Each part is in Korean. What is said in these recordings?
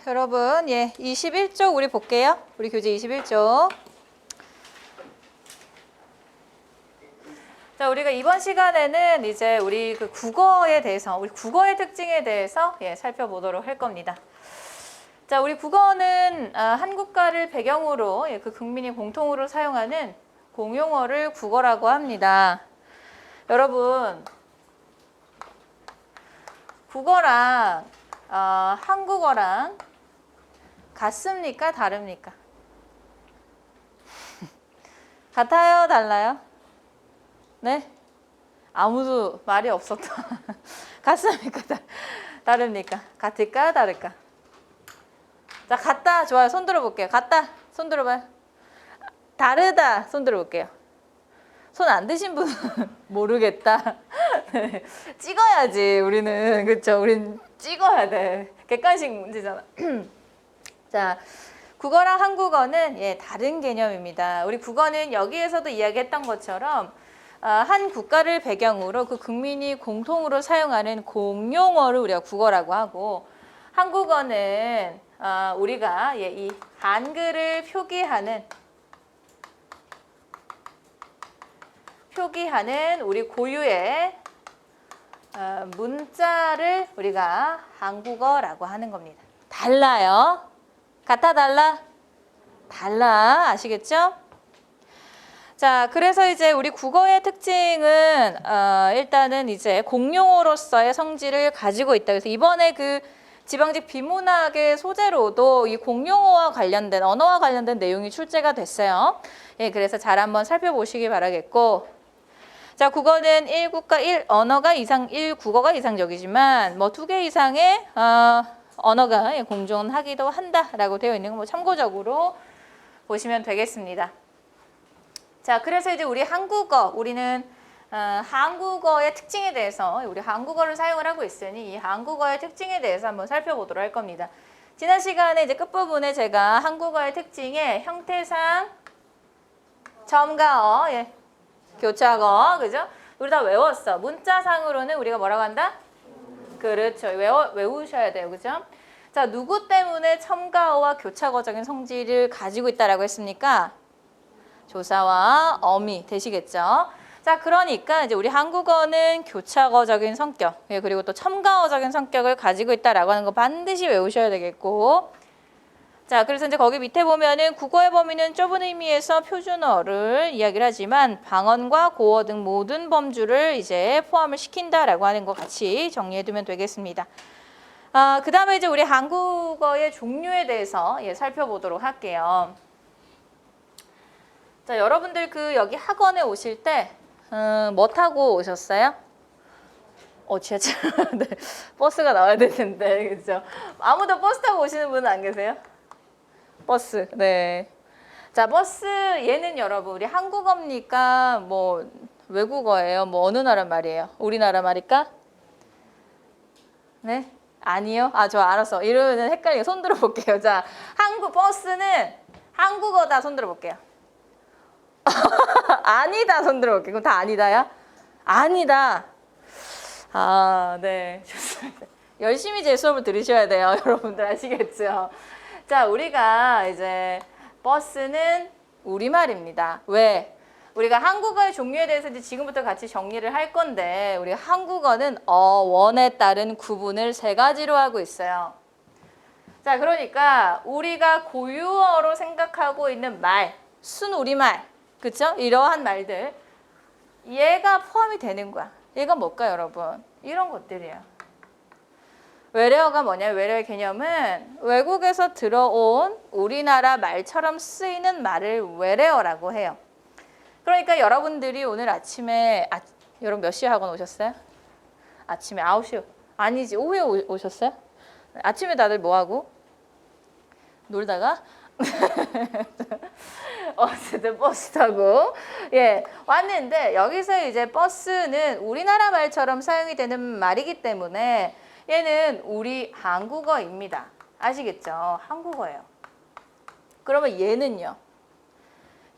여러분, 21쪽 우리 볼게요. 우리 교재 21쪽. 자, 우리가 이번 시간에는 이제 우리 그 국어에 대해서, 우리 국어의 특징에 대해서 살펴보도록 할 겁니다. 자, 우리 국어는 한국가를 배경으로 그 국민이 공통으로 사용하는 공용어를 국어라고 합니다. 여러분, 국어랑 한국어랑 같습니까? 다릅니까? 같아요? 달라요? 네? 아무도 말이 없었다. 같습니까? 다릅니까? 같을까? 다를까? 자, 같다. 좋아요. 손 들어볼게요. 같다. 손 들어봐요. 다르다. 손 들어볼게요. 손 안 드신 분은 모르겠다. 네. 찍어야지, 우리는. 그쵸? 우린 찍어야 돼. 객관식 문제잖아. 자, 국어랑 한국어는 다른 개념입니다. 우리 국어는 여기에서도 이야기했던 것처럼 한 국가를 배경으로 그 국민이 공통으로 사용하는 공용어를 우리가 국어라고 하고, 한국어는 우리가 이 한글을 표기하는 우리 고유의 문자를 우리가 한국어라고 하는 겁니다. 달라요? 같아, 달라? 달라. 아시겠죠? 자, 그래서 이제 우리 국어의 특징은 일단은 이제 공용어로서의 성질을 가지고 있다. 그래서 이번에 그 지방직 비문학의 소재로도 이 공용어와 관련된, 언어와 관련된 내용이 출제가 됐어요. 그래서 잘 한번 살펴보시기 바라겠고, 자, 국어는 1국가 1언어가 1국어가 이상적이지만 뭐 2개 이상의 언어가 공존하기도 한다라고 되어 있는 거 뭐 참고적으로 보시면 되겠습니다. 자, 그래서 이제 우리 우리는 한국어의 특징에 대해서, 우리 한국어를 사용을 하고 있으니 이 한국어의 특징에 대해서 한번 살펴보도록 할 겁니다. 지난 시간에 이제 끝부분에 제가 한국어의 특징에 형태상, 첨가어, 교차어, 그죠? 우리 다 외웠어. 문자상으로는 우리가 뭐라고 한다? 그렇죠. 외우셔야 돼요. 그죠? 자, 누구 때문에 첨가어와 교차어적인 성질을 가지고 있다라고 했습니까? 조사와 어미 되시겠죠? 자, 그러니까 이제 우리 한국어는 교차어적인 성격, 그리고 또 첨가어적인 성격을 가지고 있다라고 하는 거 반드시 외우셔야 되겠고, 자, 그래서 이제 거기 밑에 보면은 국어의 범위는 좁은 의미에서 표준어를 이야기를 하지만 방언과 고어 등 모든 범주를 이제 포함을 시킨다라고 하는 거 같이 정리해두면 되겠습니다. 그 다음에 이제 우리 한국어의 종류에 대해서 살펴보도록 할게요. 자, 여러분들 여기 학원에 오실 때 뭐 타고 오셨어요? 지하철. 네, 버스가 나와야 되는데, 그렇죠? 아무도 버스 타고 오시는 분은 안 계세요? 버스. 네. 자, 버스 얘는 여러분 우리 한국어입니까? 뭐 외국어예요? 뭐 어느 나라 말이에요? 우리나라 말일까? 네? 아니요? 저 알았어. 이러면 헷갈리게 손 들어볼게요. 자, 버스는 한국어다. 손 들어볼게요. 아니다. 손 들어볼게요. 그럼 다 아니다야? 아니다. 네. 좋습니다. 열심히 제 수업을 들으셔야 돼요. 여러분들 아시겠죠? 자, 우리가 이제 버스는 우리말입니다. 왜? 우리가 한국어의 종류에 대해서 이제 지금부터 같이 정리를 할 건데, 우리 한국어는 원에 따른 구분을 3가지로 하고 있어요. 자, 그러니까 우리가 고유어로 생각하고 있는 말, 순우리말, 그쵸? 이러한 말들, 얘가 포함이 되는 거야. 얘가 뭘까요, 여러분? 이런 것들이에요. 외래어가 뭐냐면, 외래어의 개념은 외국에서 들어온 우리나라 말처럼 쓰이는 말을 외래어라고 해요. 그러니까 여러분들이 오늘 아침에, 여러분 몇 시에 학원 오셨어요? 아침에 9시, 아니지, 오후에 오셨어요? 아침에 다들 뭐 하고? 놀다가? 어쨌든 버스 타고 왔는데, 여기서 이제 버스는 우리나라 말처럼 사용이 되는 말이기 때문에 얘는 우리 한국어입니다. 아시겠죠? 한국어예요. 그러면 얘는요?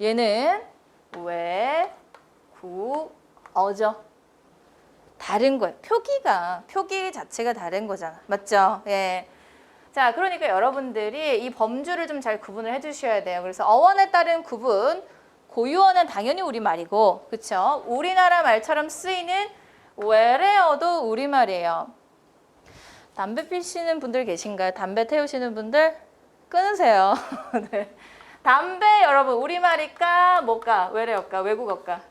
얘는 외국어죠. 다른 거예요. 표기 자체가 다른 거잖아. 맞죠? 자, 그러니까 여러분들이 이 범주를 좀 잘 구분을 해주셔야 돼요. 그래서 어원에 따른 구분, 고유어는 당연히 우리말이고, 그쵸? 우리나라 말처럼 쓰이는 외래어도 우리말이에요. 담배 피시는 분들 계신가요? 담배 태우시는 분들? 끊으세요. 네. 담배 여러분 우리말일까? 뭐까? 외래어까? 외국어까?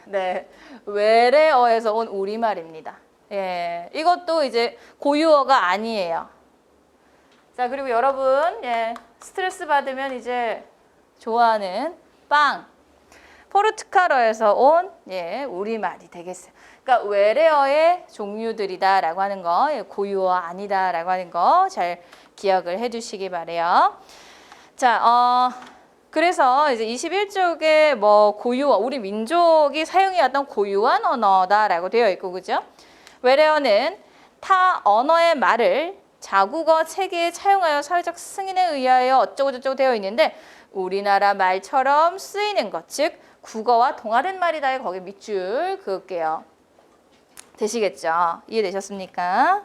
네. 외래어에서 온 우리말입니다. 예, 이것도 이제 고유어가 아니에요. 자, 그리고 여러분, 예, 스트레스 받으면 이제 좋아하는 빵. 포르투갈어에서 온, 예, 우리말이 되겠어요. 그러니까 외래어의 종류들이다라고 하는 거, 예, 고유어 아니다라고 하는 거 잘 기억을 해두시기 바래요. 자, 그래서 이제 21쪽에 뭐 고유어, 우리 민족이 사용해왔던 고유한 언어다라고 되어 있고, 그죠? 외래어는 타 언어의 말을 자국어 체계에 차용하여 사회적 승인에 의하여 어쩌고저쩌고 되어 있는데 우리나라 말처럼 쓰이는 것, 즉 국어와 동화된 말이다에 거기 밑줄 그을게요. 되시겠죠? 이해되셨습니까?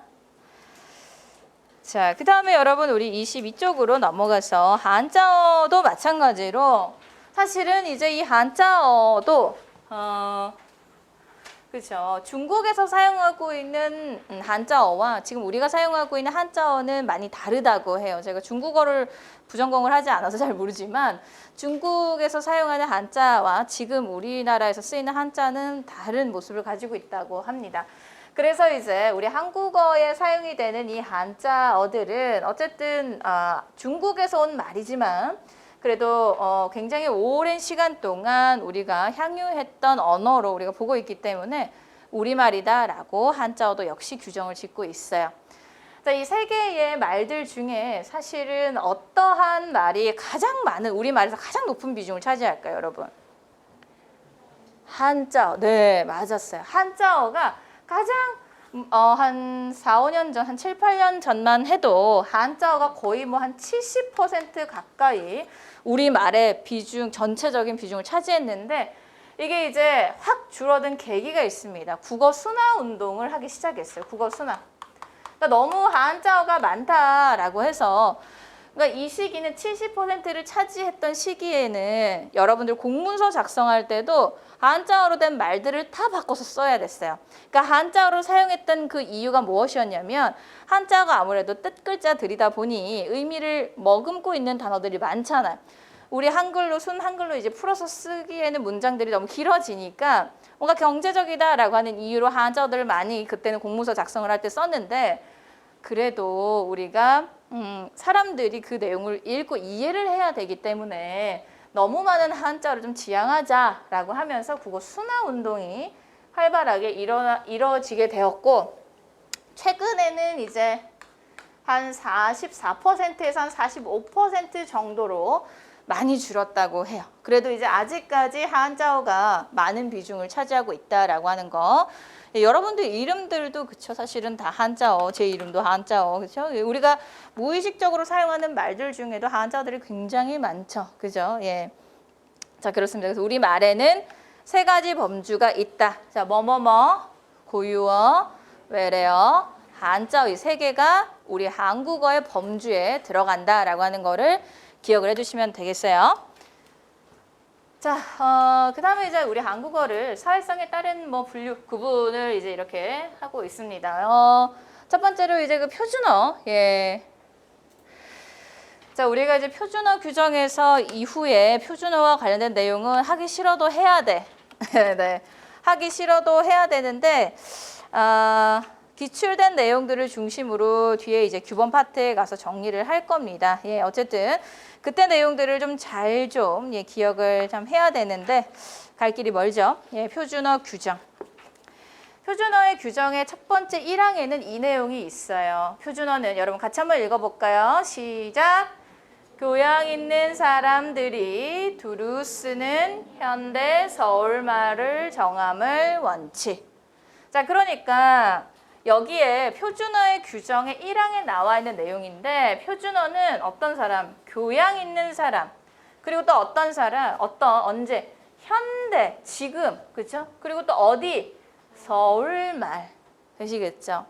자, 그 다음에 여러분 우리 22쪽으로 넘어가서 한자어도 마찬가지로 사실은 이제 이 한자어도 그렇죠. 중국에서 사용하고 있는 한자어와 지금 우리가 사용하고 있는 한자어는 많이 다르다고 해요. 제가 중국어를 부전공을 하지 않아서 잘 모르지만 중국에서 사용하는 한자와 지금 우리나라에서 쓰이는 한자는 다른 모습을 가지고 있다고 합니다. 그래서 이제 우리 한국어에 사용이 되는 이 한자어들은 어쨌든 중국에서 온 말이지만 그래도 굉장히 오랜 시간 동안 우리가 향유했던 언어로 우리가 보고 있기 때문에 우리말이다라고 한자어도 역시 규정을 짓고 있어요. 자, 이 세 개의 말들 중에 사실은 어떠한 말이 가장 많은 우리말에서 가장 높은 비중을 차지할까요, 여러분? 한자어. 네, 맞았어요. 한자어가 가장 한 4, 5년 전, 한 7, 8년 전만 해도 한자어가 거의 뭐 한 70% 가까이 우리말의 비중, 전체적인 비중을 차지했는데 이게 이제 확 줄어든 계기가 있습니다. 국어 순화 운동을 하기 시작했어요. 국어 순화. 그러니까 너무 한자어가 많다라고 해서 그러니까 이 시기는 70%를 차지했던 시기에는 여러분들 공문서 작성할 때도 한자어로 된 말들을 다 바꿔서 써야 됐어요. 그러니까 한자어로 사용했던 그 이유가 무엇이었냐면 한자어가 아무래도 뜻글자들이다 보니 의미를 머금고 있는 단어들이 많잖아요. 우리 한글로 순 한글로 이제 풀어서 쓰기에는 문장들이 너무 길어지니까 뭔가 경제적이다라고 하는 이유로 한자어들을 많이 그때는 공문서 작성을 할 때 썼는데 그래도 우리가 사람들이 그 내용을 읽고 이해를 해야 되기 때문에 너무 많은 한자어를 좀 지양하자라고 하면서 국어 순화 운동이 활발하게 이뤄지게 되었고 최근에는 이제 한 44%에서 한 45% 정도로 많이 줄었다고 해요. 그래도 이제 아직까지 한자어가 많은 비중을 차지하고 있다라고 하는 거. 여러분들 이름들도 그쵸 사실은 다 한자어, 제 이름도 한자어 그쵸? 우리가 무의식적으로 사용하는 말들 중에도 한자어들이 굉장히 많죠, 그죠? 예. 자 그렇습니다. 그래서 우리 말에는 세 가지 범주가 있다. 자 뭐뭐뭐, 고유어, 외래어, 한자어 이 세 개가 우리 한국어의 범주에 들어간다라고 하는 거를 기억을 해주시면 되겠어요. 자, 그 다음에 이제 우리 한국어를 사회성에 따른 뭐 구분을 이제 이렇게 하고 있습니다. 첫 번째로 이제 그 표준어, 예. 자, 우리가 이제 표준어 규정에서 이후에 표준어와 관련된 내용은 하기 싫어도 해야 돼. 네. 하기 싫어도 해야 되는데, 기출된 내용들을 중심으로 뒤에 이제 규범 파트에 가서 정리를 할 겁니다. 예, 어쨌든 그때 내용들을 좀 잘 좀 예, 기억을 좀 해야 되는데 갈 길이 멀죠. 예, 표준어 규정. 표준어의 규정의 첫 번째 1항에는 이 내용이 있어요. 표준어는 여러분 같이 한번 읽어볼까요? 시작! 교양 있는 사람들이 두루 쓰는 현대 서울말을 정함을 원칙. 자, 그러니까 여기에 표준어의 규정의 1항에 나와 있는 내용인데 표준어는 어떤 사람, 교양 있는 사람, 그리고 또 어떤 사람, 언제, 현대, 지금, 그렇죠? 그리고 또 어디, 서울말 되시겠죠?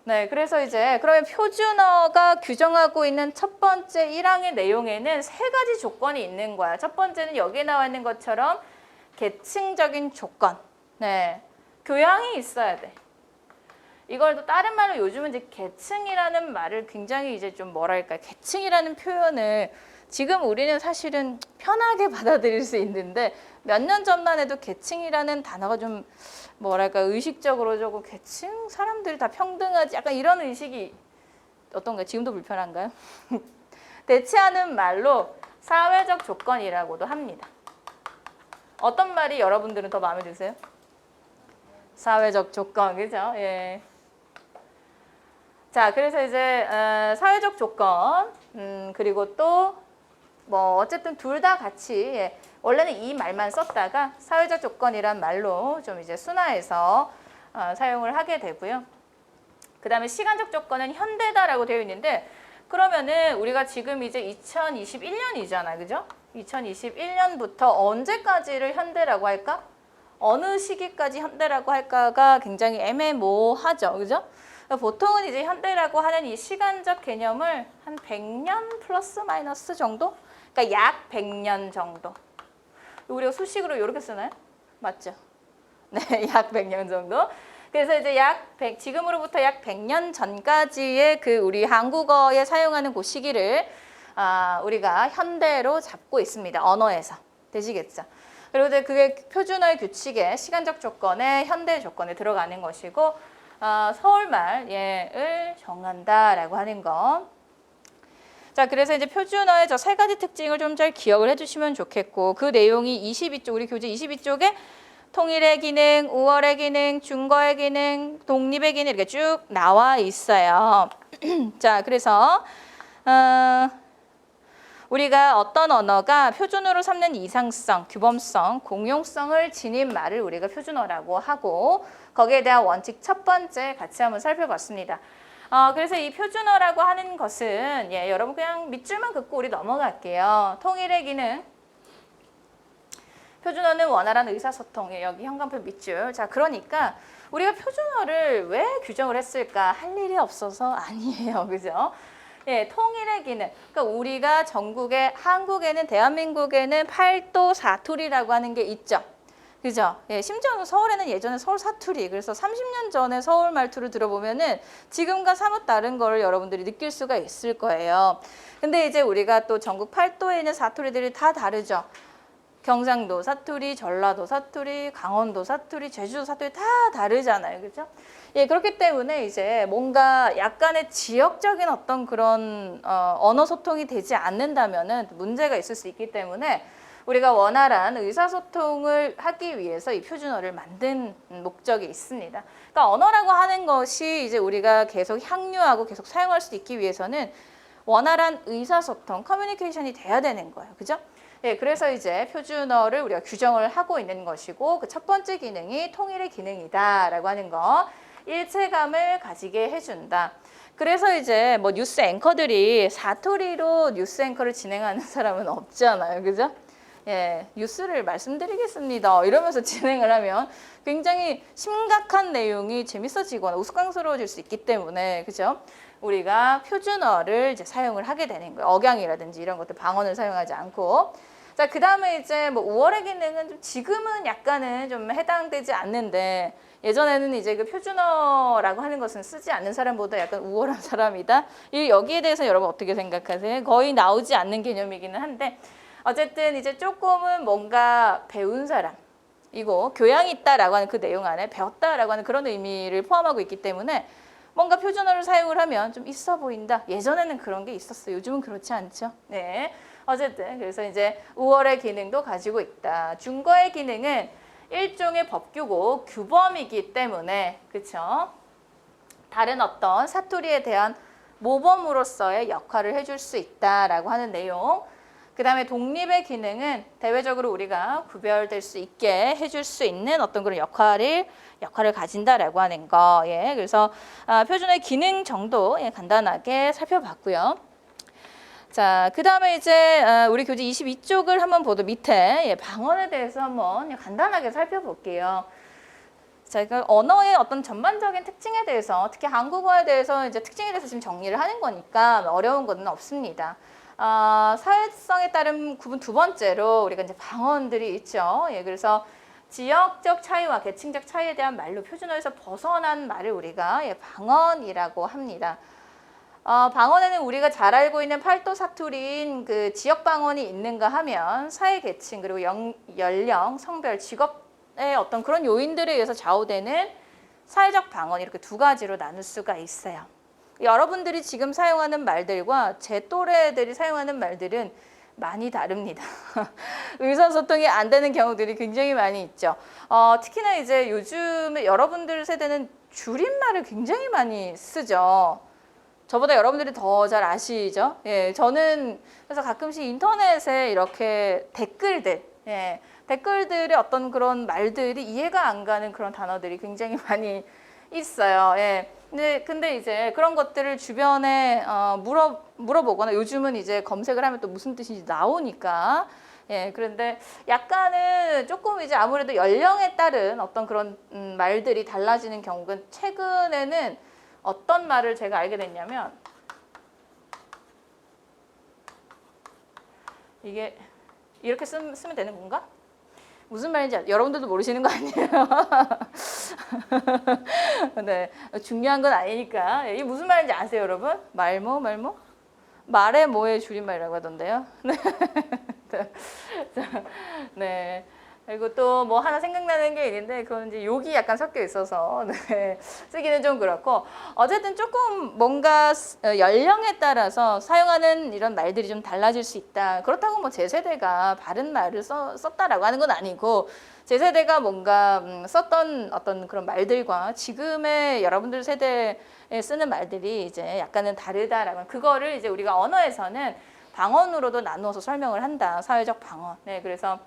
네, 그래서 이제 그러면 표준어가 규정하고 있는 첫 번째 1항의 내용에는 세 가지 조건이 있는 거야. 첫 번째는 여기에 나와 있는 것처럼 계층적인 조건. 네, 교양이 있어야 돼. 이걸 또 다른 말로 요즘은 이제 계층이라는 말을 굉장히 이제 좀 뭐랄까 계층이라는 표현을 지금 우리는 사실은 편하게 받아들일 수 있는데 몇 년 전만 해도 계층이라는 단어가 좀 뭐랄까 의식적으로 조금 계층 사람들이 다 평등하지 약간 이런 의식이 어떤가요? 지금도 불편한가요? 대체하는 말로 사회적 조건이라고도 합니다. 어떤 말이 여러분들은 더 마음에 드세요? 사회적 조건, 그죠? 예. 자, 그래서 이제 사회적 조건, 그리고 또 뭐 어쨌든 둘 다 같이 예. 원래는 이 말만 썼다가 사회적 조건이란 말로 좀 이제 순화해서 사용을 하게 되고요. 그 다음에 시간적 조건은 현대다라고 되어 있는데 그러면은 우리가 지금 이제 2021년이잖아요. 그죠? 2021년부터 언제까지를 현대라고 할까? 어느 시기까지 현대라고 할까가 굉장히 애매모호하죠. 그죠? 보통은 이제 현대라고 하는 이 시간적 개념을 한 100년 플러스 마이너스 정도? 그러니까 약 100년 정도. 우리가 수식으로 이렇게 쓰나요? 맞죠? 네, 약 100년 정도. 그래서 이제 지금으로부터 약 100년 전까지의 그 우리 한국어에 사용하는 그 시기를 우리가 현대로 잡고 있습니다. 언어에서. 되시겠죠? 그리고 이제 그게 표준어의 규칙에 시간적 조건에 현대 조건에 들어가는 것이고 서울말을 정한다라고 하는 거. 자, 그래서 이제 표준어의 저 세 가지 특징을 좀 잘 기억을 해주시면 좋겠고 그 내용이 22쪽, 우리 교재 22쪽에 통일의 기능, 우월의 기능, 중거의 기능, 독립의 기능 이렇게 쭉 나와 있어요. 자, 그래서 우리가 어떤 언어가 표준어로 삼는 이상성, 규범성, 공용성을 지닌 말을 우리가 표준어라고 하고 거기에 대한 원칙 첫 번째 같이 한번 살펴봤습니다. 그래서 이 표준어라고 하는 것은 여러분 그냥 밑줄만 긋고 우리 넘어갈게요. 통일의 기능. 표준어는 원활한 의사소통. 여기 현관표 밑줄. 자, 그러니까 우리가 표준어를 왜 규정을 했을까? 할 일이 없어서 아니에요. 그죠? 예, 통일의 기능. 그러니까 우리가 전국에 한국에는 대한민국에는 8도 사투리라고 하는 게 있죠. 그죠? 예, 심지어는 서울에는 예전에 서울 사투리, 그래서 30년 전에 서울 말투를 들어보면은 지금과 사뭇 다른 거를 여러분들이 느낄 수가 있을 거예요. 근데 이제 우리가 또 전국 8도에 있는 사투리들이 다 다르죠. 경상도 사투리, 전라도 사투리, 강원도 사투리, 제주도 사투리 다 다르잖아요. 그죠? 예, 그렇기 때문에 이제 뭔가 약간의 지역적인 어떤 그런 언어 소통이 되지 않는다면은 문제가 있을 수 있기 때문에 우리가 원활한 의사소통을 하기 위해서 이 표준어를 만든 목적이 있습니다. 그러니까 언어라고 하는 것이 이제 우리가 계속 향유하고 계속 사용할 수 있기 위해서는 원활한 의사소통, 커뮤니케이션이 돼야 되는 거예요. 그죠? 예, 그래서 이제 표준어를 우리가 규정을 하고 있는 것이고 그 첫 번째 기능이 통일의 기능이다라고 하는 거. 일체감을 가지게 해준다. 그래서 이제 뭐 뉴스 앵커들이 사투리로 뉴스 앵커를 진행하는 사람은 없잖아요. 그죠? 예, 뉴스를 말씀드리겠습니다. 이러면서 진행을 하면 굉장히 심각한 내용이 재밌어지거나 우스꽝스러워질 수 있기 때문에, 그죠? 우리가 표준어를 이제 사용을 하게 되는 거예요. 억양이라든지 이런 것들 방언을 사용하지 않고. 자, 그 다음에 이제 뭐 우월의 기능은 좀 지금은 약간은 좀 해당되지 않는데 예전에는 이제 그 표준어라고 하는 것은 쓰지 않는 사람보다 약간 우월한 사람이다. 여기에 대해서 여러분 어떻게 생각하세요? 거의 나오지 않는 개념이기는 한데 어쨌든 이제 조금은 뭔가 배운 사람이고 교양이 있다라고 하는 그 내용 안에 배웠다라고 하는 그런 의미를 포함하고 있기 때문에 뭔가 표준어를 사용을 하면 좀 있어 보인다. 예전에는 그런 게 있었어요. 요즘은 그렇지 않죠. 네. 어쨌든 그래서 이제 우월의 기능도 가지고 있다. 중거의 기능은 일종의 법규고 규범이기 때문에 그렇죠. 다른 어떤 사투리에 대한 모범으로서의 역할을 해줄 수 있다라고 하는 내용. 그 다음에 독립의 기능은 대외적으로 우리가 구별될 수 있게 해줄 수 있는 어떤 그런 역할을 가진다라고 하는 거. 예, 그래서 표준의 기능 정도 간단하게 살펴봤고요. 자, 그 다음에 이제 우리 교재 22쪽을 한번 보도 밑에 방언에 대해서 한번 간단하게 살펴볼게요. 저희가 언어의 어떤 전반적인 특징에 대해서, 특히 한국어에 대해서 이제 특징에 대해서 지금 정리를 하는 거니까 어려운 건 없습니다. 사회성에 따른 구분 두 번째로 우리가 이제 방언들이 있죠. 예, 그래서 지역적 차이와 계층적 차이에 대한 말로 표준어에서 벗어난 말을 우리가 방언이라고 합니다. 방언에는 우리가 잘 알고 있는 팔도 사투리인 그 지역 방언이 있는가 하면 사회 계층 그리고 연령, 성별, 직업의 어떤 그런 요인들에 의해서 좌우되는 사회적 방언 이렇게 두 가지로 나눌 수가 있어요. 여러분들이 지금 사용하는 말들과 제 또래들이 사용하는 말들은 많이 다릅니다. 의사소통이 안 되는 경우들이 굉장히 많이 있죠. 특히나 이제 요즘 여러분들 세대는 줄임말을 굉장히 많이 쓰죠. 저보다 여러분들이 더 잘 아시죠? 예, 저는 그래서 가끔씩 인터넷에 이렇게 댓글들, 예, 댓글들의 어떤 그런 말들이 이해가 안 가는 그런 단어들이 굉장히 많이 있어요. 예. 근데 이제 그런 것들을 주변에 물어보거나 요즘은 이제 검색을 하면 또 무슨 뜻인지 나오니까 예, 그런데 약간은 조금 이제 아무래도 연령에 따른 어떤 그런 말들이 달라지는 경우가 최근에는 어떤 말을 제가 알게 됐냐면 이게 이렇게 쓰면 되는 건가? 무슨 말인지 여러분들도 모르시는 거 아니에요? 네, 중요한 건 아니니까. 이게 무슨 말인지 아세요, 여러분? 말모? 말의 뭐의 줄임말이라고 하던데요. 네. 그리고 또 뭐 하나 생각나는 게 있는데 그건 이제 욕이 약간 섞여 있어서 네, 쓰기는 좀 그렇고 어쨌든 조금 뭔가 연령에 따라서 사용하는 이런 말들이 좀 달라질 수 있다. 그렇다고 뭐 제 세대가 바른 말을 썼다라고 하는 건 아니고 제 세대가 뭔가 썼던 어떤 그런 말들과 지금의 여러분들 세대에 쓰는 말들이 이제 약간은 다르다라고 그거를 이제 우리가 언어에서는 방언으로도 나누어서 설명을 한다. 사회적 방언. 네, 그래서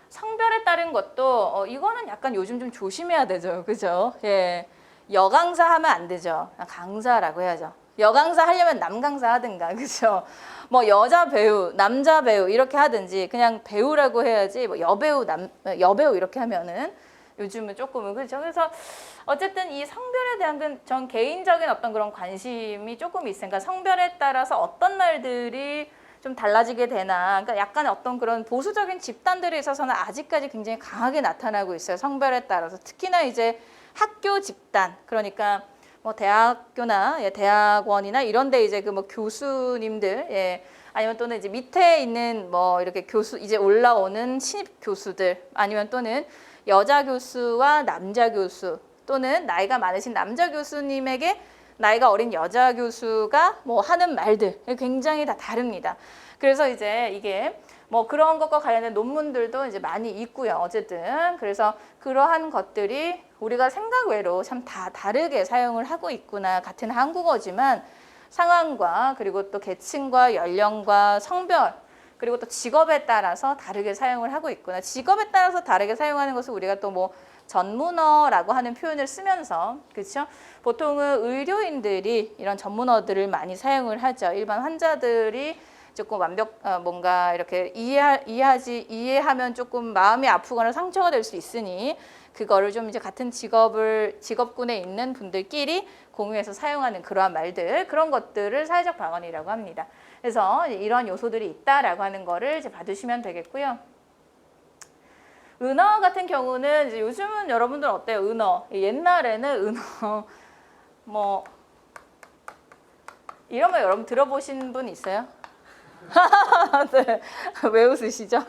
성별에 따른 것도 이거는 약간 요즘 좀 조심해야 되죠. 그죠? 예. 여강사 하면 안 되죠. 강사라고 해야죠. 여강사 하려면 남강사 하든가. 그죠? 뭐 여자 배우, 남자 배우 이렇게 하든지 그냥 배우라고 해야지 뭐 여배우 이렇게 하면은 요즘은 조금은 그렇죠. 그래서 어쨌든 이 성별에 대한 전 개인적인 어떤 그런 관심이 조금 있으니까 성별에 따라서 어떤 말들이 좀 달라지게 되나. 그러니까 약간 어떤 그런 보수적인 집단들에 있어서는 아직까지 굉장히 강하게 나타나고 있어요. 성별에 따라서. 특히나 이제 학교 집단. 그러니까 뭐 대학교나 대학원이나 이런 데 이제 그 뭐 교수님들, 예. 아니면 또는 이제 밑에 있는 뭐 이렇게 이제 올라오는 신입 교수들 아니면 또는 여자 교수와 남자 교수 또는 나이가 많으신 남자 교수님에게 나이가 어린 여자 교수가 뭐 하는 말들 굉장히 다 다릅니다. 그래서 이제 이게 뭐 그런 것과 관련된 논문들도 이제 많이 있고요. 어쨌든 그래서 그러한 것들이 우리가 생각 외로 참 다 다르게 사용을 하고 있구나. 같은 한국어지만 상황과 그리고 또 계층과 연령과 성별 그리고 또 직업에 따라서 다르게 사용을 하고 있구나. 직업에 따라서 다르게 사용하는 것을 우리가 또 뭐 전문어라고 하는 표현을 쓰면서 그렇죠? 보통은 의료인들이 이런 전문어들을 많이 사용을 하죠. 일반 환자들이 조금 뭔가 이렇게 이해하면 조금 마음이 아프거나 상처가 될 수 있으니 그거를 좀 이제 같은 직업군에 있는 분들끼리 공유해서 사용하는 그러한 말들 그런 것들을 사회적 방언이라고 합니다. 그래서 이런 요소들이 있다라고 하는 거를 이제 봐두시면 되겠고요. 은어 같은 경우는 이제 요즘은 여러분들 어때요? 은어. 옛날에는 은어 뭐 이런 거 여러분 들어보신 분 있어요? 네. 왜 웃으시죠?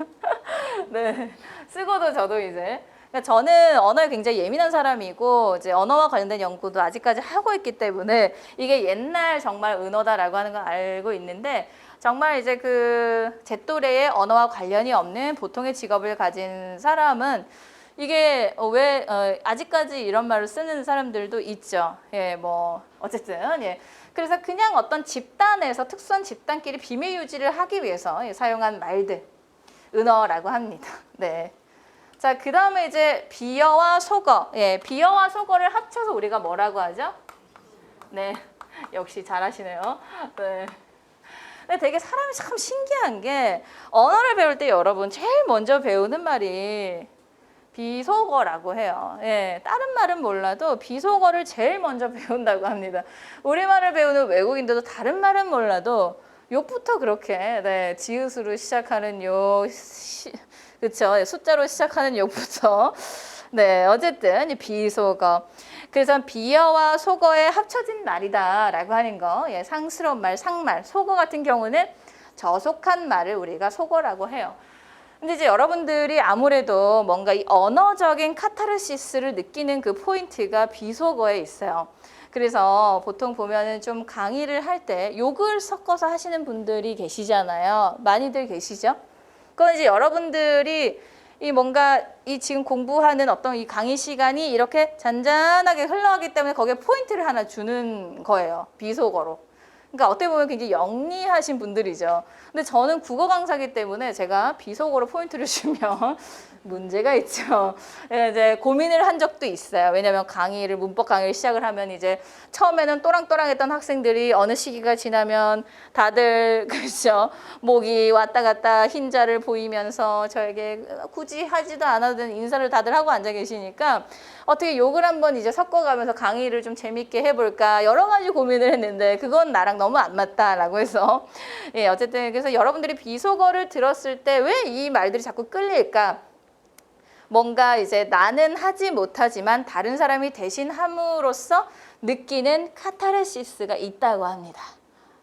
네. 쓰고도 저도 이제 그러니까 저는 언어에 굉장히 예민한 사람이고 이제 언어와 관련된 연구도 아직까지 하고 있기 때문에 이게 옛날 정말 은어다라고 하는 걸 알고 있는데 정말 이제 제 또래의 언어와 관련이 없는 보통의 직업을 가진 사람은 이게 왜 아직까지 이런 말을 쓰는 사람들도 있죠. 예, 뭐 어쨌든 예. 그래서 그냥 어떤 집단에서 특수한 집단끼리 비밀 유지를 하기 위해서 사용한 말들 은어라고 합니다. 네. 자, 그 다음에 이제 비어와 속어. 예, 비어와 속어를 합쳐서 우리가 뭐라고 하죠? 네, 역시 잘하시네요. 네. 근데 되게 사람이 참 신기한 게 언어를 배울 때 여러분 제일 먼저 배우는 말이 비속어라고 해요. 예, 다른 말은 몰라도 비속어를 제일 먼저 배운다고 합니다. 우리말을 배우는 외국인들도 다른 말은 몰라도 욕부터 그렇게 네, 지읒으로 시작하는 욕, 그렇죠? 숫자로 시작하는 욕부터 네, 어쨌든 비속어. 그래서 비어와 속어의 합쳐진 말이다라고 하는 거. 예, 상스러운 말, 상말. 속어 같은 경우는 저속한 말을 우리가 속어라고 해요. 근데 이제 여러분들이 아무래도 뭔가 이 언어적인 카타르시스를 느끼는 그 포인트가 비속어에 있어요. 그래서 보통 보면은 좀 강의를 할 때 욕을 섞어서 하시는 분들이 계시잖아요. 많이들 계시죠? 그건 이제 여러분들이 이 뭔가 이 지금 공부하는 어떤 이 강의 시간이 이렇게 잔잔하게 흘러가기 때문에 거기에 포인트를 하나 주는 거예요. 비속어로. 그러니까 어떻게 보면 굉장히 영리하신 분들이죠. 근데 저는 국어 강사이기 때문에 제가 비속어로 포인트를 주면 문제가 있죠. 이제 고민을 한 적도 있어요. 왜냐하면 문법 강의를 시작을 하면 이제 처음에는 또랑또랑했던 학생들이 어느 시기가 지나면 다들 그렇죠. 목이 왔다 갔다 흰자를 보이면서 저에게 굳이 하지도 않아도 되는 인사를 다들 하고 앉아 계시니까 어떻게 욕을 한번 이제 섞어가면서 강의를 좀 재밌게 해볼까 여러 가지 고민을 했는데 그건 나랑 너무 안 맞다라고 해서 예 어쨌든 그래서 여러분들이 비속어를 들었을 때 왜 이 말들이 자꾸 끌릴까? 뭔가 이제 나는 하지 못하지만 다른 사람이 대신 함으로써 느끼는 카타르시스가 있다고 합니다.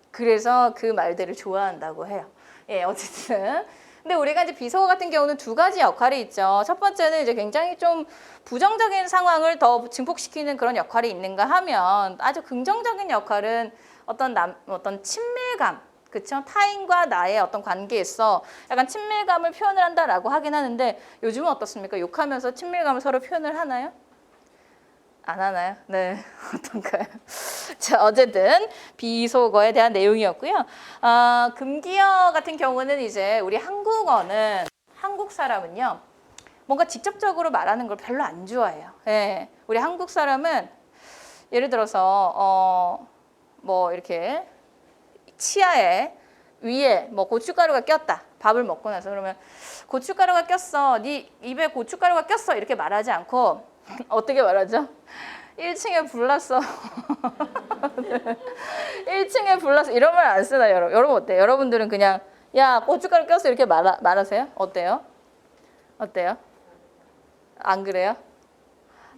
그래서 그 말들을 좋아한다고 해요. 예, 어쨌든. 근데 우리가 이제 비속어 같은 경우는 두 가지 역할이 있죠. 첫 번째는 이제 굉장히 좀 부정적인 상황을 더 증폭시키는 그런 역할이 있는가 하면 아주 긍정적인 역할은 어떤 친밀감, 그쵸? 타인과 나의 어떤 관계에서 약간 친밀감을 표현을 한다라고 하긴 하는데 요즘은 어떻습니까? 욕하면서 친밀감을 서로 표현을 하나요? 안 하나요? 네, 어떤가요? 자, 어쨌든 비속어에 대한 내용이었고요. 금기어 같은 경우는 이제 우리 한국어는 한국 사람은요. 뭔가 직접적으로 말하는 걸 별로 안 좋아해요. 예, 우리 한국 사람은 예를 들어서 뭐 이렇게 치아에 위에 뭐 고춧가루가 꼈다. 밥을 먹고 나서 그러면 고춧가루가 꼈어. 네 입에 고춧가루가 꼈어. 이렇게 말하지 않고 어떻게 말하죠? 1층에 불났어. 1층에 불났어. 이런 말 안 쓰나요, 여러분? 여러분 어때요? 여러분들은 그냥 야 고춧가루 꼈어 이렇게 말하세요? 어때요? 어때요? 안 그래요?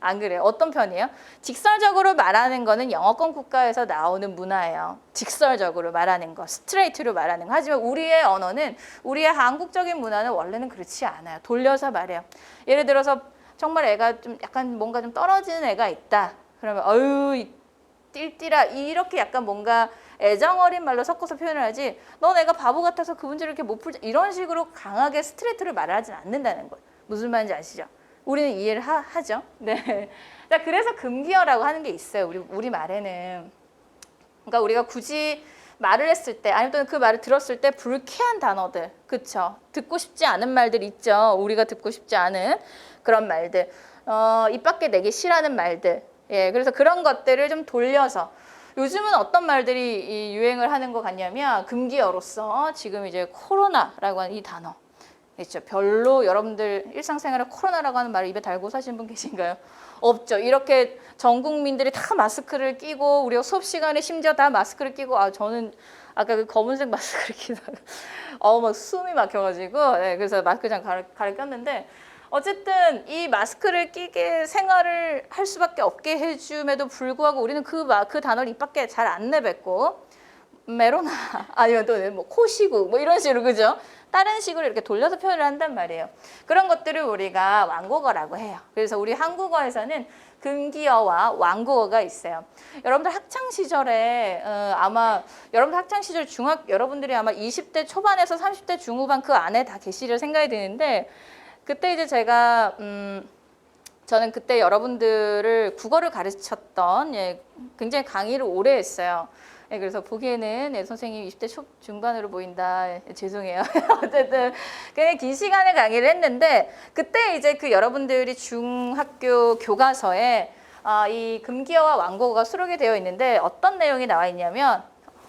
안 그래요? 어떤 편이에요? 직설적으로 말하는 거는 영어권 국가에서 나오는 문화예요. 직설적으로 말하는 거, 스트레이트로 말하는 거. 하지만 우리의 언어는, 우리의 한국적인 문화는 원래는 그렇지 않아요. 돌려서 말해요. 예를 들어서 정말 애가 좀 약간 뭔가 좀 떨어지는 애가 있다. 그러면 어유 띨띨아 이렇게 약간 뭔가 애정 어린 말로 섞어서 표현을 하지 넌 애가 바보 같아서 그 문제를 이렇게 못 풀자 이런 식으로 강하게 스트레이트로 말을 하진 않는다는 거예요. 무슨 말인지 아시죠? 우리는 이해를 하죠. 네. 자, 그래서 금기어라고 하는 게 있어요. 우리 말에는. 그러니까 우리가 굳이 말을 했을 때, 아니면 그 말을 들었을 때 불쾌한 단어들, 그쵸? 듣고 싶지 않은 말들 있죠. 우리가 듣고 싶지 않은 그런 말들, 입 밖에 내기 싫어하는 말들. 예, 그래서 그런 것들을 좀 돌려서. 요즘은 어떤 말들이 유행을 하는 것 같냐면 금기어로서 지금 이제 코로나라고 하는 이 단어. 있죠. 별로 여러분들 일상생활에 코로나라고 하는 말을 입에 달고 사시는 분 계신가요? 없죠. 이렇게 전 국민들이 다 마스크를 끼고 우리가 수업 시간에 심지어 다 마스크를 끼고 저는 아까 그 검은색 마스크를 끼다가 막 숨이 막혀가지고 네, 그래서 마스크장 가려 꼈는데 어쨌든 이 마스크를 끼게 생활을 할 수밖에 없게 해줌에도 불구하고 우리는 그 단어를 입 밖에 잘 안 내뱉고 메로나 아니면 또 뭐 코시구 뭐 이런 식으로 그죠? 다른 식으로 이렇게 돌려서 표현을 한단 말이에요. 그런 것들을 우리가 완곡어라고 해요. 그래서 우리 한국어에서는 금기어와 완곡어가 있어요. 여러분들 학창 시절에 아마 여러분들 학창 시절 여러분들이 아마 20대 초반에서 30대 중후반 그 안에 다 계시리라 생각이 드는데 그때 이제 제가 저는 그때 여러분들을 국어를 가르쳤던 굉장히 강의를 오래 했어요. 네, 그래서 보기에는 선생님 20대 중반으로 보인다. 죄송해요. 어쨌든 그냥 긴 시간에 강의를 했는데 그때 이제 그 여러분들이 중학교 교과서에 이 금기어와 완곡어가 수록이 되어 있는데 어떤 내용이 나와 있냐면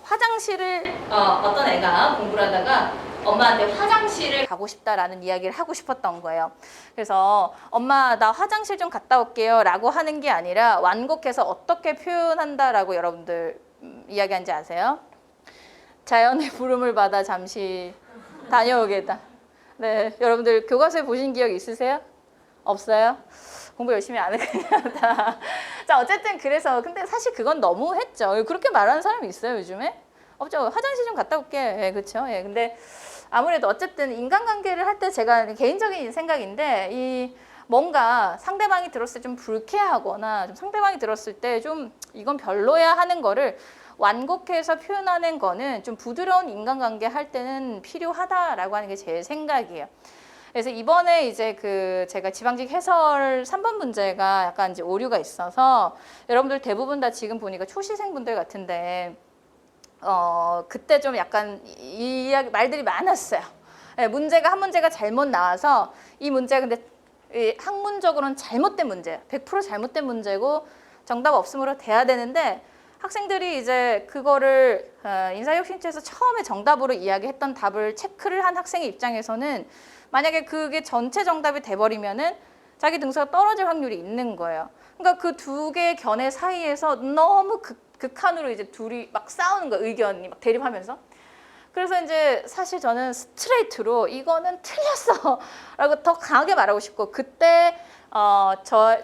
화장실을 어떤 애가 공부를 하다가 엄마한테 화장실을 가고 싶다라는 이야기를 하고 싶었던 거예요. 그래서 엄마 나 화장실 좀 갔다 올게요 라고 하는 게 아니라 완곡해서 어떻게 표현한다라고 여러분들 이야기한지 아세요? 자연의 부름을 받아 잠시 다녀오겠다. 네, 여러분들 교과서에 보신 기억 있으세요? 없어요? 공부 열심히 안 했겠냐. 자, 어쨌든 그래서 근데 사실 그건 너무 했죠. 그렇게 말하는 사람이 있어요, 요즘에? 없죠. 화장실 좀 갔다 올게. 예, 그렇죠. 예, 근데 아무래도 어쨌든 인간관계를 할 때 제가 개인적인 생각인데 이 뭔가 상대방이 들었을 때 좀 불쾌하거나 좀 상대방이 들었을 때 좀 이건 별로야 하는 거를 완곡해서 표현하는 거는 좀 부드러운 인간관계 할 때는 필요하다라고 하는 게 제 생각이에요. 그래서 이번에 이제 그 제가 지방직 해설 3번 문제가 약간 이제 오류가 있어서 여러분들 대부분 다 지금 보니까 초시생분들 같은데 그때 좀 약간 이 이야기 말들이 많았어요. 네, 문제가 한 문제가 잘못 나와서 이 문제가 근데 학문적으로는 잘못된 문제예요. 100% 잘못된 문제고 정답 없음으로 돼야 되는데 학생들이 이제 그거를 인사혁신처에서 처음에 정답으로 이야기했던 답을 체크를 한 학생의 입장에서는 만약에 그게 전체 정답이 돼버리면은 자기 등수가 떨어질 확률이 있는 거예요. 그러니까 그 두 개의 견해 사이에서 너무 극한으로 이제 둘이 막 싸우는 거예요. 의견이 막 대립하면서. 그래서 이제 사실 저는 스트레이트로 이거는 틀렸어 라고 더 강하게 말하고 싶고 그때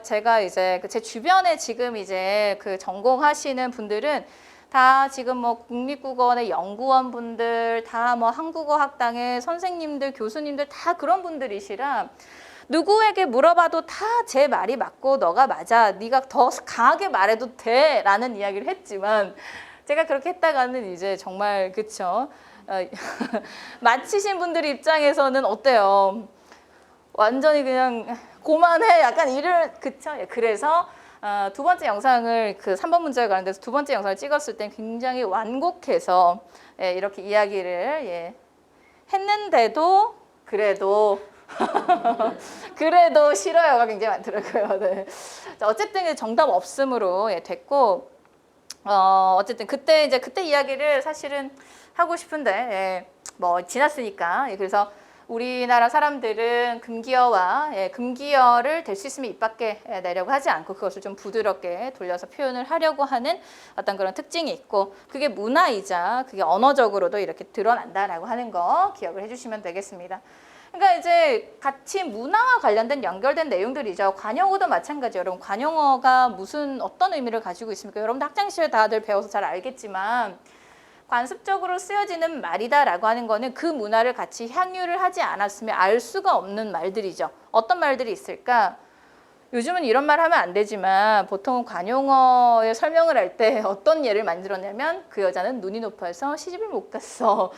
제가 이제 제 주변에 지금 이제 그 전공하시는 분들은 다 지금 뭐 국립국어원의 연구원 분들, 다 뭐 한국어 학당의 선생님들, 교수님들 다 그런 분들이시라 누구에게 물어봐도 다 제 말이 맞고 너가 맞아, 네가 더 강하게 말해도 돼 라는 이야기를 했지만 제가 그렇게 했다가는 이제 정말 그쵸 마치신 분들 입장에서는 어때요? 완전히 그냥 고만해 약간 이럴 그쵸? 그래서 두 번째 영상을 그 3번 문제에 관련돼서 두 번째 영상을 찍었을 땐 굉장히 완곡해서 이렇게 이야기를 했는데도 그래도 그래도 싫어요가 굉장히 많더라고요. 네. 자, 어쨌든 정답 없음으로 됐고 어쨌든 그때 이야기를 사실은 하고 싶은데 뭐 지났으니까 그래서 우리나라 사람들은 금기어와 금기어를 될 수 있으면 입 밖에 내려고 하지 않고 그것을 좀 부드럽게 돌려서 표현을 하려고 하는 어떤 그런 특징이 있고 그게 문화이자 그게 언어적으로도 이렇게 드러난다라고 하는 거 기억을 해주시면 되겠습니다. 그러니까 이제 같이 문화와 관련된 연결된 내용들이죠. 관용어도 마찬가지예요. 여러분 관용어가 무슨 어떤 의미를 가지고 있습니까? 여러분들 학창시절 다들 배워서 잘 알겠지만 관습적으로 쓰여지는 말이다라고 하는 거는 그 문화를 같이 향유를 하지 않았으면 알 수가 없는 말들이죠. 어떤 말들이 있을까? 요즘은 이런 말 하면 안 되지만 보통 관용어의 설명을 할 때 어떤 예를 많이 들었냐면 그 여자는 눈이 높아서 시집을 못 갔어.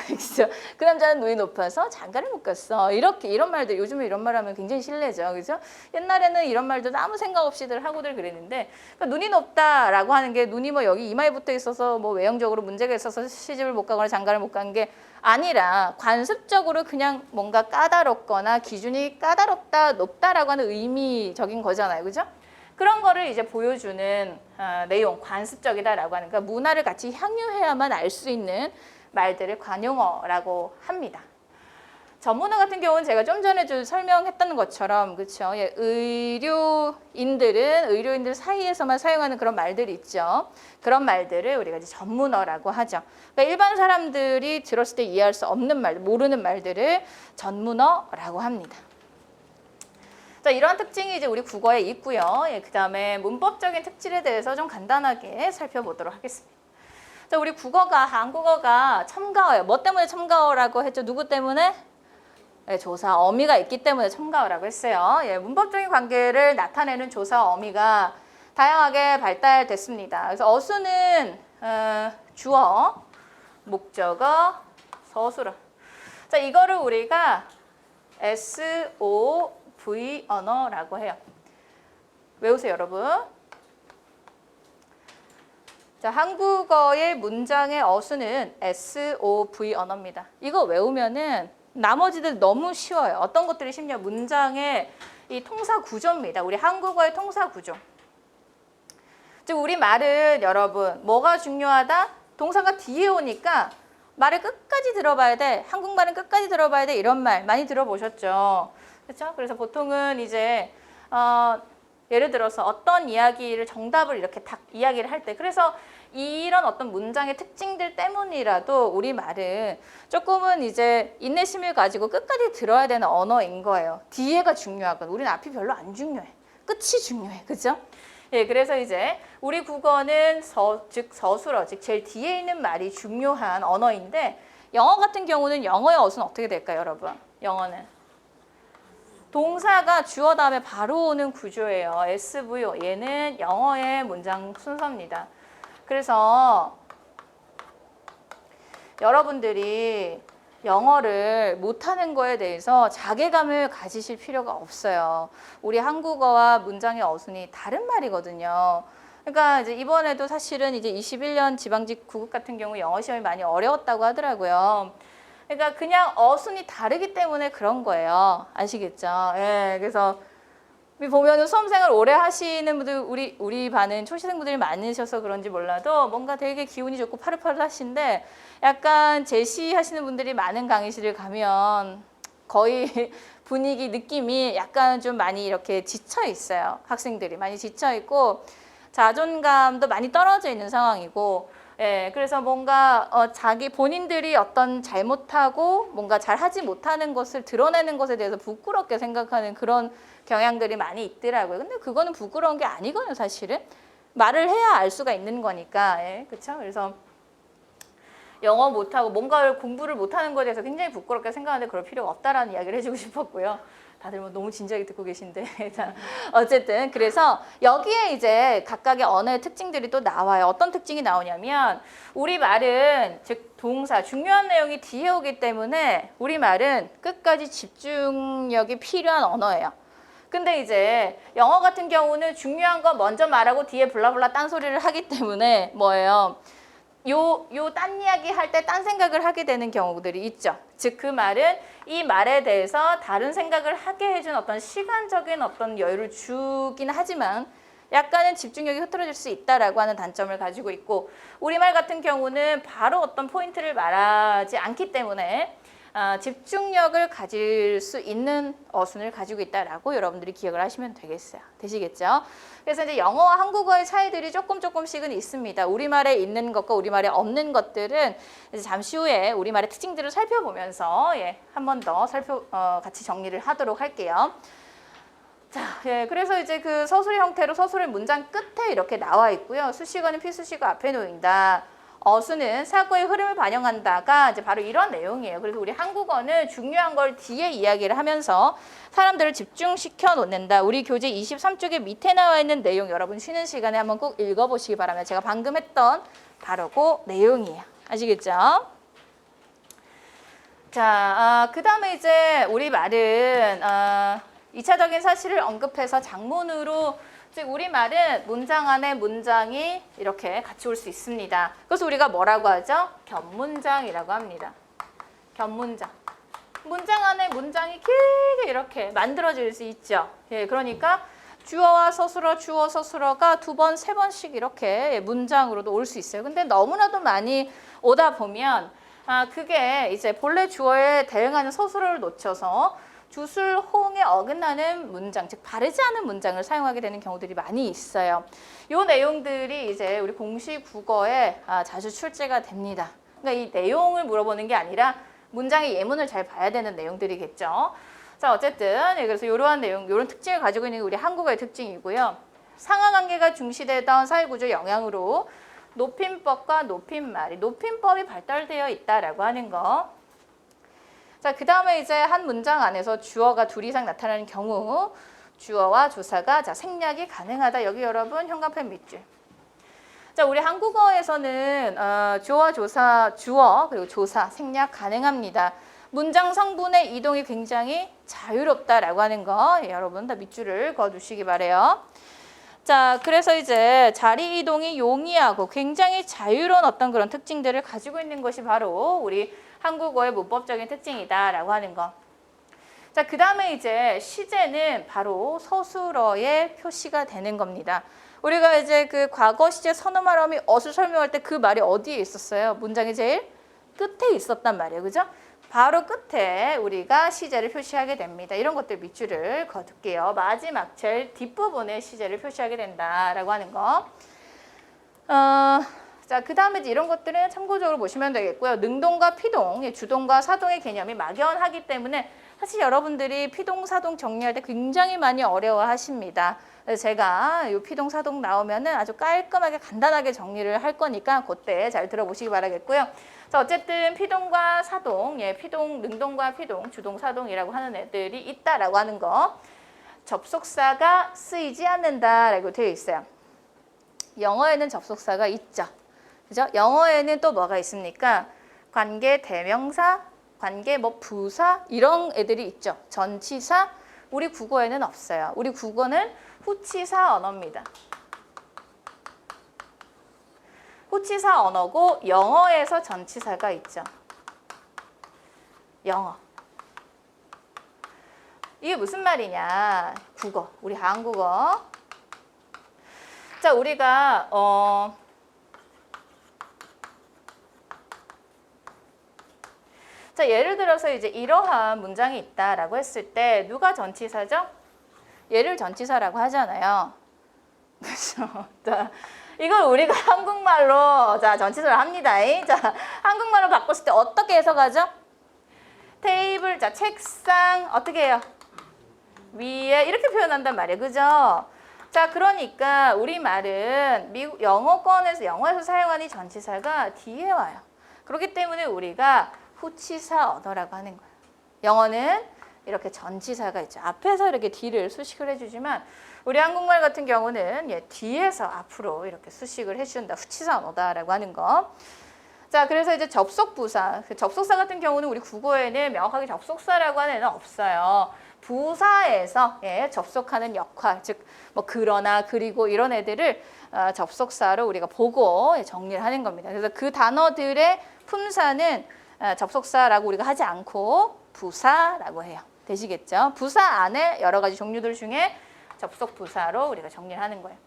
그렇죠? 그 남자는 눈이 높아서 장가를 못 갔어. 이렇게 이런 말들 요즘에 이런 말 하면 굉장히 실례죠. 그렇죠? 옛날에는 이런 말도 아무 생각 없이들 하고들 그랬는데 그러니까 눈이 높다라고 하는 게 눈이 뭐 여기 이마에 붙어 있어서 뭐 외형적으로 문제가 있어서 시집을 못 가거나 장가를 못 간 게 아니라 관습적으로 그냥 뭔가 까다롭거나 기준이 까다롭다, 높다라고 하는 의미적인 거잖아요. 그죠? 그런 거를 이제 보여주는 내용, 관습적이다라고 하는 그러니까 문화를 같이 향유해야만 알 수 있는 말들을 관용어라고 합니다. 전문어 같은 경우는 제가 좀 전에 좀 설명했던 것처럼 그렇죠. 의료인들 사이에서만 사용하는 그런 말들이 있죠. 그런 말들을 우리가 이제 전문어라고 하죠. 그러니까 일반 사람들이 들었을 때 이해할 수 없는 말들, 모르는 말들을 전문어라고 합니다. 자, 이러한 특징이 이제 우리 국어에 있고요. 그다음에 문법적인 특질에 대해서 좀 간단하게 살펴보도록 하겠습니다. 자, 우리 한국어가 첨가어예요. 뭐 때문에 첨가어라고 했죠? 누구 때문에? 조사 어미가 있기 때문에 첨가어라고 했어요. 문법적인 관계를 나타내는 조사 어미가 다양하게 발달됐습니다. 그래서 어수는 주어, 목적어, 서술어. 자, 이거를 우리가 SOV 언어라고 해요. 외우세요, 여러분. 자, 한국어의 문장의 어수는 SOV 언어입니다. 이거 외우면은 나머지들 너무 쉬워요. 어떤 것들이 쉽냐? 문장의 이 통사 구조입니다. 우리 한국어의 통사 구조. 즉 우리 말은 여러분 뭐가 중요하다? 동사가 뒤에 오니까 말을 끝까지 들어봐야 돼. 한국말은 끝까지 들어봐야 돼. 이런 말 많이 들어보셨죠? 그렇죠? 그래서 보통은 이제 예를 들어서 어떤 이야기를 정답을 이렇게 딱 이야기를 할 때 그래서 이런 어떤 문장의 특징들 때문이라도 우리 말은 조금은 이제 인내심을 가지고 끝까지 들어야 되는 언어인 거예요. 뒤에가 중요하건 우리는 앞이 별로 안 중요해. 끝이 중요해. 그죠? 예, 그래서 이제 우리 국어는 즉 서술어, 즉 제일 뒤에 있는 말이 중요한 언어인데 영어 같은 경우는 영어의 어순 어떻게 될까요, 여러분? 영어는 동사가 주어 다음에 바로 오는 구조예요. SVO. 얘는 영어의 문장 순서입니다. 그래서 여러분들이 영어를 못하는 거에 대해서 자괴감을 가지실 필요가 없어요. 우리 한국어와 문장의 어순이 다른 말이거든요. 그러니까 이제 이번에도 사실은 이제 21년 지방직 9급 같은 경우 영어 시험이 많이 어려웠다고 하더라고요. 그러니까 그냥 어순이 다르기 때문에 그런 거예요. 아시겠죠? 예, 그래서 보면은 수험생활 오래 하시는 분들 우리 반은 초시생분들이 많으셔서 그런지 몰라도 뭔가 되게 기운이 좋고 파릇파릇하신데 약간 제시하시는 분들이 많은 강의실을 가면 거의 분위기 느낌이 약간 좀 많이 이렇게 지쳐 있어요. 학생들이 많이 지쳐 있고 자존감도 많이 떨어져 있는 상황이고 예, 그래서 뭔가 자기 본인들이 어떤 잘못하고 뭔가 잘하지 못하는 것을 드러내는 것에 대해서 부끄럽게 생각하는 그런 경향들이 많이 있더라고요. 근데 그거는 부끄러운 게 아니거든요, 사실은. 말을 해야 알 수가 있는 거니까. 예, 그렇죠? 그래서 영어 못하고 뭔가를 공부를 못하는 것에 대해서 굉장히 부끄럽게 생각하는데 그럴 필요가 없다라는 이야기를 해주고 싶었고요. 다들 뭐 너무 진지하게 듣고 계신데. 자, 어쨌든 그래서 여기에 이제 각각의 언어의 특징들이 또 나와요. 어떤 특징이 나오냐면 우리 말은 즉 동사 중요한 내용이 뒤에 오기 때문에 우리 말은 끝까지 집중력이 필요한 언어예요. 근데 이제 영어 같은 경우는 중요한 거 먼저 말하고 뒤에 블라블라 딴소리를 하기 때문에 뭐예요? 요 딴 이야기 할 때 딴 생각을 하게 되는 경우들이 있죠. 즉 그 말은 이 말에 대해서 다른 생각을 하게 해준 어떤 시간적인 어떤 여유를 주긴 하지만 약간은 집중력이 흐트러질 수 있다라고 하는 단점을 가지고 있고 우리말 같은 경우는 바로 어떤 포인트를 말하지 않기 때문에 집중력을 가질 수 있는 어순을 가지고 있다라고 여러분들이 기억을 하시면 되겠어요. 되시겠죠? 그래서 이제 영어와 한국어의 차이들이 조금씩은 있습니다. 우리말에 있는 것과 우리말에 없는 것들은 이제 잠시 후에 우리말의 특징들을 살펴보면서 한 번 더 같이 정리를 하도록 할게요. 자, 그래서 이제 그 서술 형태로 서술의 문장 끝에 이렇게 나와 있고요. 수식어는 피수식어 앞에 놓인다. 어수는 사고의 흐름을 반영한다가 이제 바로 이런 내용이에요. 그래서 우리 한국어는 중요한 걸 뒤에 이야기를 하면서 사람들을 집중시켜 놓는다. 우리 교재 23쪽에 밑에 나와 있는 내용 여러분 쉬는 시간에 한번 꼭 읽어보시기 바랍니다. 제가 방금 했던 바로 그 내용이에요. 아시겠죠? 자, 그 다음에 이제 우리 말은 2차적인 사실을 언급해서 장문으로 즉 우리말은 문장 안에 문장이 이렇게 같이 올 수 있습니다. 그래서 우리가 뭐라고 하죠? 겹문장이라고 합니다. 겹문장. 문장 안에 문장이 길게 이렇게 만들어질 수 있죠. 예, 그러니까 주어와 서술어, 주어, 서술어가 2번, 3번씩 이렇게 문장으로도 올 수 있어요. 근데 너무나도 많이 오다 보면 그게 이제 본래 주어에 대응하는 서술어를 놓쳐서 주술, 호응에 어긋나는 문장, 즉 바르지 않은 문장을 사용하게 되는 경우들이 많이 있어요. 이 내용들이 이제 우리 공시 국어에 자주 출제가 됩니다. 그러니까 이 내용을 물어보는 게 아니라 문장의 예문을 잘 봐야 되는 내용들이겠죠. 자, 어쨌든 그래서 이러한 내용, 이런 특징을 가지고 있는 게 우리 한국어의 특징이고요. 상하관계가 중시되던 사회구조 영향으로 높임법과 높임말이, 높임법이 발달되어 있다라고 하는 거. 자, 그 다음에 이제 한 문장 안에서 주어가 둘 이상 나타나는 경우 주어와 조사가 생략이 가능하다. 여기 여러분 현관펜 밑줄. 자, 우리 한국어에서는 주어와 조사, 주어 그리고 조사 생략 가능합니다. 문장 성분의 이동이 굉장히 자유롭다라고 하는 거 여러분 다 밑줄을 그어두시기 바래요. 자, 그래서 이제 자리 이동이 용이하고 굉장히 자유로운 어떤 그런 특징들을 가지고 있는 것이 바로 우리 한국어의 문법적인 특징이다라고 하는 거. 자, 그 다음에 이제 시제는 바로 서술어의 표시가 되는 겁니다. 우리가 이제 그 과거 시제 선어말함이 어를 설명할 때 그 말이 어디에 있었어요? 문장의 제일 끝에 있었단 말이에요. 그죠? 바로 끝에 우리가 시제를 표시하게 됩니다. 이런 것들 밑줄을 그어둘게요. 마지막 제일 뒷부분에 시제를 표시하게 된다라고 하는 거. 자, 그 다음에 이런 것들은 참고적으로 보시면 되겠고요. 능동과 피동, 주동과 사동의 개념이 막연하기 때문에 사실 여러분들이 피동, 사동 정리할 때 굉장히 많이 어려워하십니다. 그래서 제가 이 피동, 사동 나오면은 아주 깔끔하게 간단하게 정리를 할 거니까 그때 잘 들어보시기 바라겠고요. 자, 어쨌든 피동과 사동, 피동, 능동과 피동, 주동, 사동이라고 하는 애들이 있다라고 하는 거. 접속사가 쓰이지 않는다라고 되어 있어요. 영어에는 접속사가 있죠. 그죠? 영어에는 또 뭐가 있습니까? 관계 대명사, 관계 부사 이런 애들이 있죠. 전치사, 우리 국어에는 없어요. 우리 국어는 후치사 언어입니다. 후치사 언어고 영어에서 전치사가 있죠. 영어. 이게 무슨 말이냐? 국어, 우리 한국어. 자, 우리가 자, 예를 들어서 이제 이러한 문장이 있다라고 했을 때 누가 전치사죠? 얘를 전치사라고 하잖아요. 그렇죠? 자, 이걸 우리가 한국말로 자, 전치사를 합니다. 자, 한국말로 바꿨을 때 어떻게 해석하죠? 테이블, 자, 책상 어떻게 해요? 위에 이렇게 표현한단 말이에요. 그죠? 자, 그러니까 우리말은 미국 영어에서 사용하는 전치사가 뒤에 와요. 그렇기 때문에 우리가 후치사 언어라고 하는 거예요. 영어는 이렇게 전치사가 있죠. 앞에서 이렇게 뒤를 수식을 해주지만 우리 한국말 같은 경우는 뒤에서 앞으로 이렇게 수식을 해준다. 후치사 언어다라고 하는 거. 자, 그래서 이제 접속부사. 접속사 같은 경우는 우리 국어에는 명확하게 접속사라고 하는 애는 없어요. 부사에서 접속하는 역할, 즉 뭐 그러나 그리고 이런 애들을 접속사로 우리가 보고 정리를 하는 겁니다. 그래서 그 단어들의 품사는 접속사라고 우리가 하지 않고 부사라고 해요. 되시겠죠? 부사 안에 여러 가지 종류들 중에 접속 부사로 우리가 정리를 하는 거예요.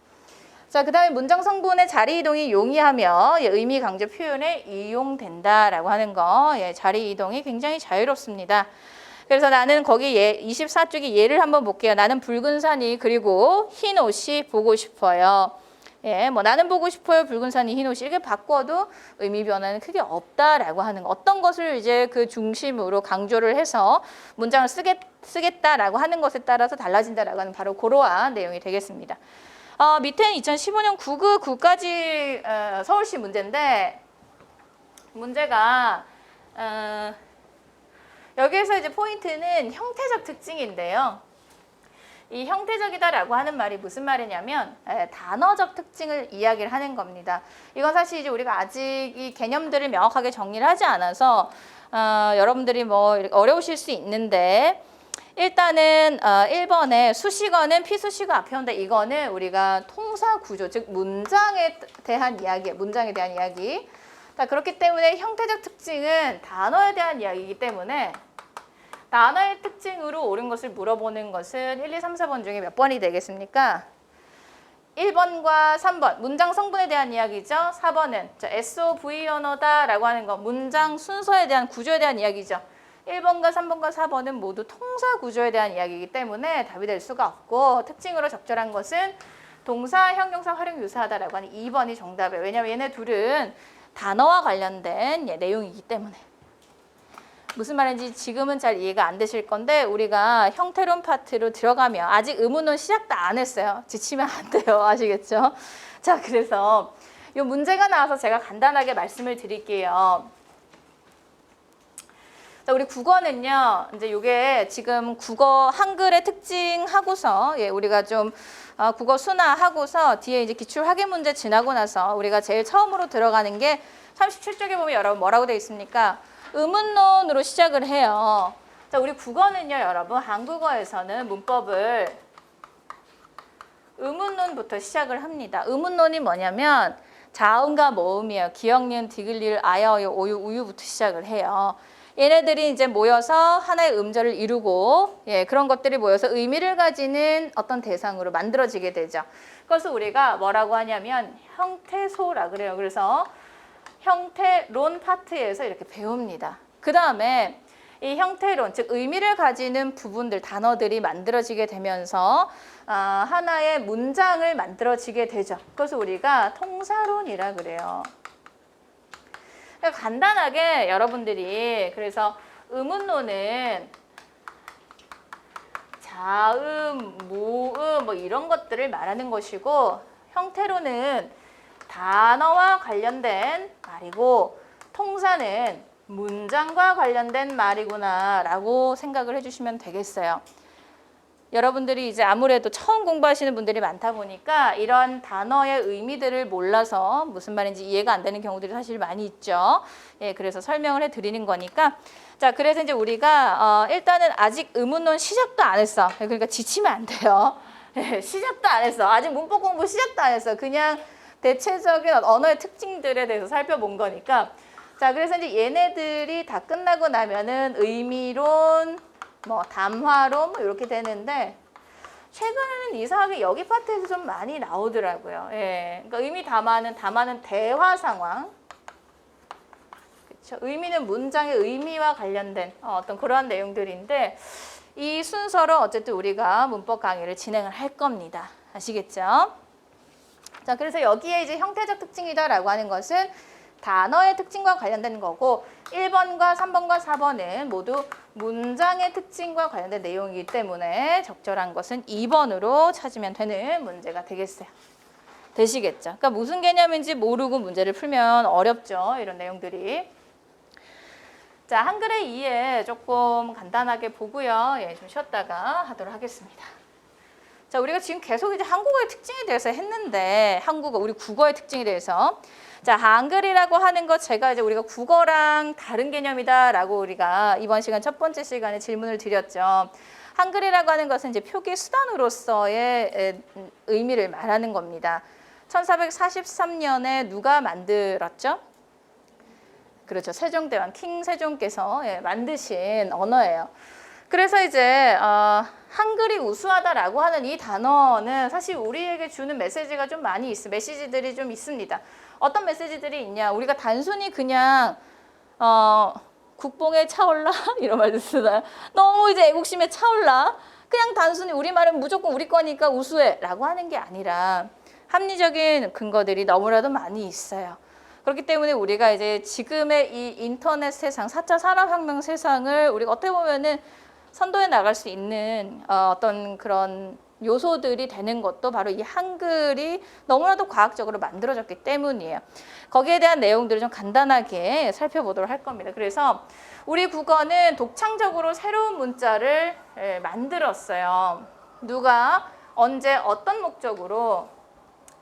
자, 그 다음에 문장 성분의 자리 이동이 용이하며 의미 강조 표현에 이용된다라고 하는 거. 자리 이동이 굉장히 자유롭습니다. 그래서 나는 거기 24쪽에 예를 한번 볼게요. 나는 붉은 산이 그리고 흰 옷이 보고 싶어요. 뭐 나는 보고 싶어요. 붉은 산이 흰 옷이 이렇게 바꿔도 의미 변화는 크게 없다라고 하는 거. 어떤 것을 이제 그 중심으로 강조를 해서 문장을 쓰겠다라고 하는 것에 따라서 달라진다라고 하는 바로 그러한 내용이 되겠습니다. 밑에는 2015년 9급 9까지 서울시 문제인데 문제가 여기에서 이제 포인트는 형태적 특징인데요. 이 형태적이다라고 하는 말이 무슨 말이냐면 단어적 특징을 이야기를 하는 겁니다. 이건 사실 이제 우리가 아직 이 개념들을 명확하게 정리를 하지 않아서 여러분들이 뭐 어려우실 수 있는데 일단은 1번에 수식어는 피수식어 앞에 온다. 이거는 우리가 통사 구조, 즉 문장에 대한 이야기예요. 문장에 대한 이야기. 자, 그렇기 때문에 형태적 특징은 단어에 대한 이야기이기 때문에 단어의 특징으로 옳은 것을 물어보는 것은 1, 2, 3, 4번 중에 몇 번이 되겠습니까? 1번과 3번, 문장 성분에 대한 이야기죠. 4번은 SOV 언어다라고 하는 거, 문장 순서에 대한 구조에 대한 이야기죠. 1번과 3번과 4번은 모두 통사 구조에 대한 이야기이기 때문에 답이 될 수가 없고 특징으로 적절한 것은 동사, 형용사, 활용 유사하다라고 하는 2번이 정답이에요. 왜냐하면 얘네 둘은 단어와 관련된 내용이기 때문에. 무슨 말인지 지금은 잘 이해가 안 되실 건데 우리가 형태론 파트로 들어가면 아직 의문론 시작도 안 했어요. 지치면 안 돼요. 아시겠죠? 자, 그래서 이 문제가 나와서 제가 간단하게 말씀을 드릴게요. 자, 우리 국어는요. 이제 이게 지금 국어 한글의 특징하고서 우리가 좀 국어 순화하고서 뒤에 이제 기출 확인 문제 지나고 나서 우리가 제일 처음으로 들어가는 게 37쪽에 보면 여러분 뭐라고 되어 있습니까? 의문론으로 시작을 해요. 자, 우리 국어는요, 여러분, 한국어에서는 문법을 의문론부터 시작을 합니다. 의문론이 뭐냐면 자음과 모음이에요. 기역, 니은, 디귿, 리을, 아여, 어여, 오유, 우유부터 시작을 해요. 얘네들이 이제 모여서 하나의 음절을 이루고 그런 것들이 모여서 의미를 가지는 어떤 대상으로 만들어지게 되죠. 그래서 우리가 뭐라고 하냐면 형태소라 그래요. 그래서 형태론 파트에서 이렇게 배웁니다. 그 다음에 이 형태론, 즉 의미를 가지는 부분들, 단어들이 만들어지게 되면서 하나의 문장을 만들어지게 되죠. 그래서 우리가 통사론이라 그래요. 간단하게 여러분들이 그래서 의문론은 자음, 모음 뭐 이런 것들을 말하는 것이고 형태론은 단어와 관련된 말이고 통사는 문장과 관련된 말이구나 라고 생각을 해주시면 되겠어요. 여러분들이 이제 아무래도 처음 공부하시는 분들이 많다 보니까 이런 단어의 의미들을 몰라서 무슨 말인지 이해가 안 되는 경우들이 사실 많이 있죠. 예, 그래서 설명을 해드리는 거니까. 자, 그래서 이제 우리가 일단은 아직 의문론 시작도 안 했어. 그러니까 지치면 안 돼요. 예, 시작도 안 했어. 아직 문법 공부 시작도 안 했어. 그냥 대체적인 언어의 특징들에 대해서 살펴본 거니까. 자, 그래서 이제 얘네들이 다 끝나고 나면은 의미론, 뭐 담화론 뭐 이렇게 되는데 최근에는 이상하게 여기 파트에서 좀 많이 나오더라고요. 예, 그러니까 의미 담화는 대화 상황, 그렇죠? 의미는 문장의 의미와 관련된 어떤 그러한 내용들인데 이 순서로 어쨌든 우리가 문법 강의를 진행을 할 겁니다. 아시겠죠? 자, 그래서 여기에 이제 형태적 특징이다라고 하는 것은 단어의 특징과 관련된 거고 1번과 3번과 4번은 모두 문장의 특징과 관련된 내용이기 때문에 적절한 것은 2번으로 찾으면 되는 문제가 되겠어요. 되시겠죠? 그러니까 무슨 개념인지 모르고 문제를 풀면 어렵죠. 이런 내용들이. 자, 한글의 이해 조금 간단하게 보고요. 예, 좀 쉬었다가 하도록 하겠습니다. 자, 우리가 지금 계속 이제 한국어의 특징에 대해서 했는데 우리 국어의 특징에 대해서 자, 한글이라고 하는 것 제가 이제 우리가 국어랑 다른 개념이다라고 우리가 이번 시간 첫 번째 시간에 질문을 드렸죠. 한글이라고 하는 것은 이제 표기 수단으로서의 의미를 말하는 겁니다. 1443년에 누가 만들었죠? 그렇죠. 세종대왕 킹 세종께서 만드신 언어예요. 그래서 이제 한글이 우수하다라고 하는 이 단어는 사실 우리에게 주는 메시지가 좀 많이 메시지들이 좀 있습니다. 어떤 메시지들이 있냐? 우리가 단순히 그냥 국뽕에 차올라 이런 말도 쓰나요? 너무 이제 애국심에 차올라 그냥 단순히 우리말은 무조건 우리 거니까 우수해라고 하는 게 아니라 합리적인 근거들이 너무나도 많이 있어요. 그렇기 때문에 우리가 이제 지금의 이 인터넷 세상, 4차 산업혁명 세상을 우리가 어떻게 보면은 선도해 나갈 수 있는 어떤 그런 요소들이 되는 것도 바로 이 한글이 너무나도 과학적으로 만들어졌기 때문이에요. 거기에 대한 내용들을 좀 간단하게 살펴보도록 할 겁니다. 그래서 우리 국어는 독창적으로 새로운 문자를 만들었어요. 누가 언제 어떤 목적으로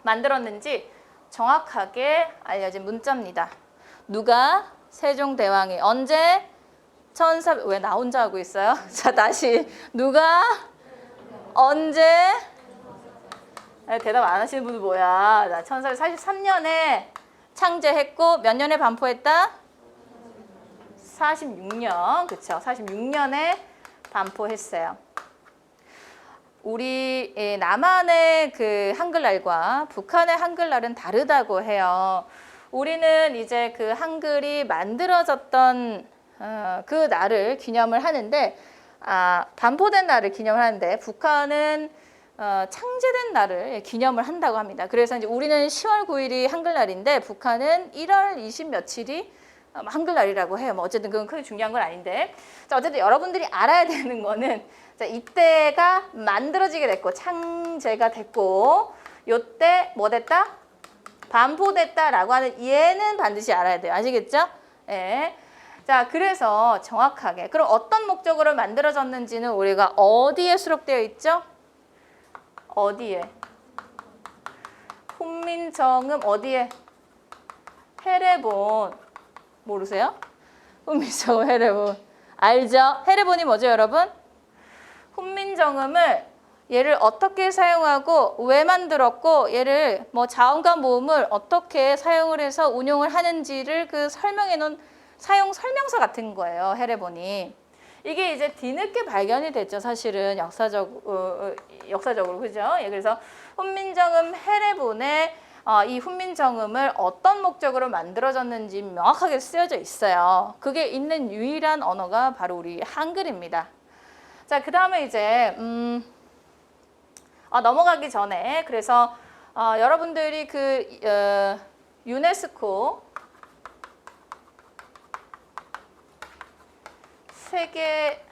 만들었는지 정확하게 알려진 문자입니다. 누가 세종대왕이 언제 왜 나 혼자 하고 있어요? 자, 다시 누가 언제 대답 안 하시는 분은 뭐야? 나 1443년에 창제했고 몇 년에 반포했다? 46년. 그렇죠. 46년에 반포했어요. 우리 남한의 그 한글날과 북한의 한글날은 다르다고 해요. 우리는 이제 그 한글이 만들어졌던 그 날을 기념을 하는데 반포된 날을 기념을 하는데 북한은 창제된 날을 기념을 한다고 합니다. 그래서 이제 우리는 10월 9일이 한글날인데 북한은 1월 20 며칠이 한글날이라고 해요. 뭐 어쨌든 그건 크게 중요한 건 아닌데. 자, 어쨌든 여러분들이 알아야 되는 거는 자, 이때가 만들어지게 됐고 창제가 됐고 요때 뭐 됐다? 반포됐다라고 하는 얘는 반드시 알아야 돼요. 아시겠죠? 예. 자, 그래서 정확하게 그럼 어떤 목적으로 만들어졌는지는 우리가 어디에 수록되어 있죠? 어디에? 훈민정음 어디에? 해례본 모르세요? 훈민정음 해례본 알죠? 해례본이 뭐죠, 여러분? 훈민정음을 얘를 어떻게 사용하고 왜 만들었고 얘를 뭐 자음과 모음을 어떻게 사용을 해서 운용을 하는지를 그 설명해 놓은 사용 설명서 같은 거예요. 해례본이. 이게 이제 뒤늦게 발견이 됐죠. 사실은 역사적으로 그죠? 예, 그래서 훈민정음 해례본에 이 훈민정음을 어떤 목적으로 만들어졌는지 명확하게 쓰여져 있어요. 그게 있는 유일한 언어가 바로 우리 한글입니다. 자, 그 다음에 이제 넘어가기 전에 그래서 여러분들이 그 유네스코 세계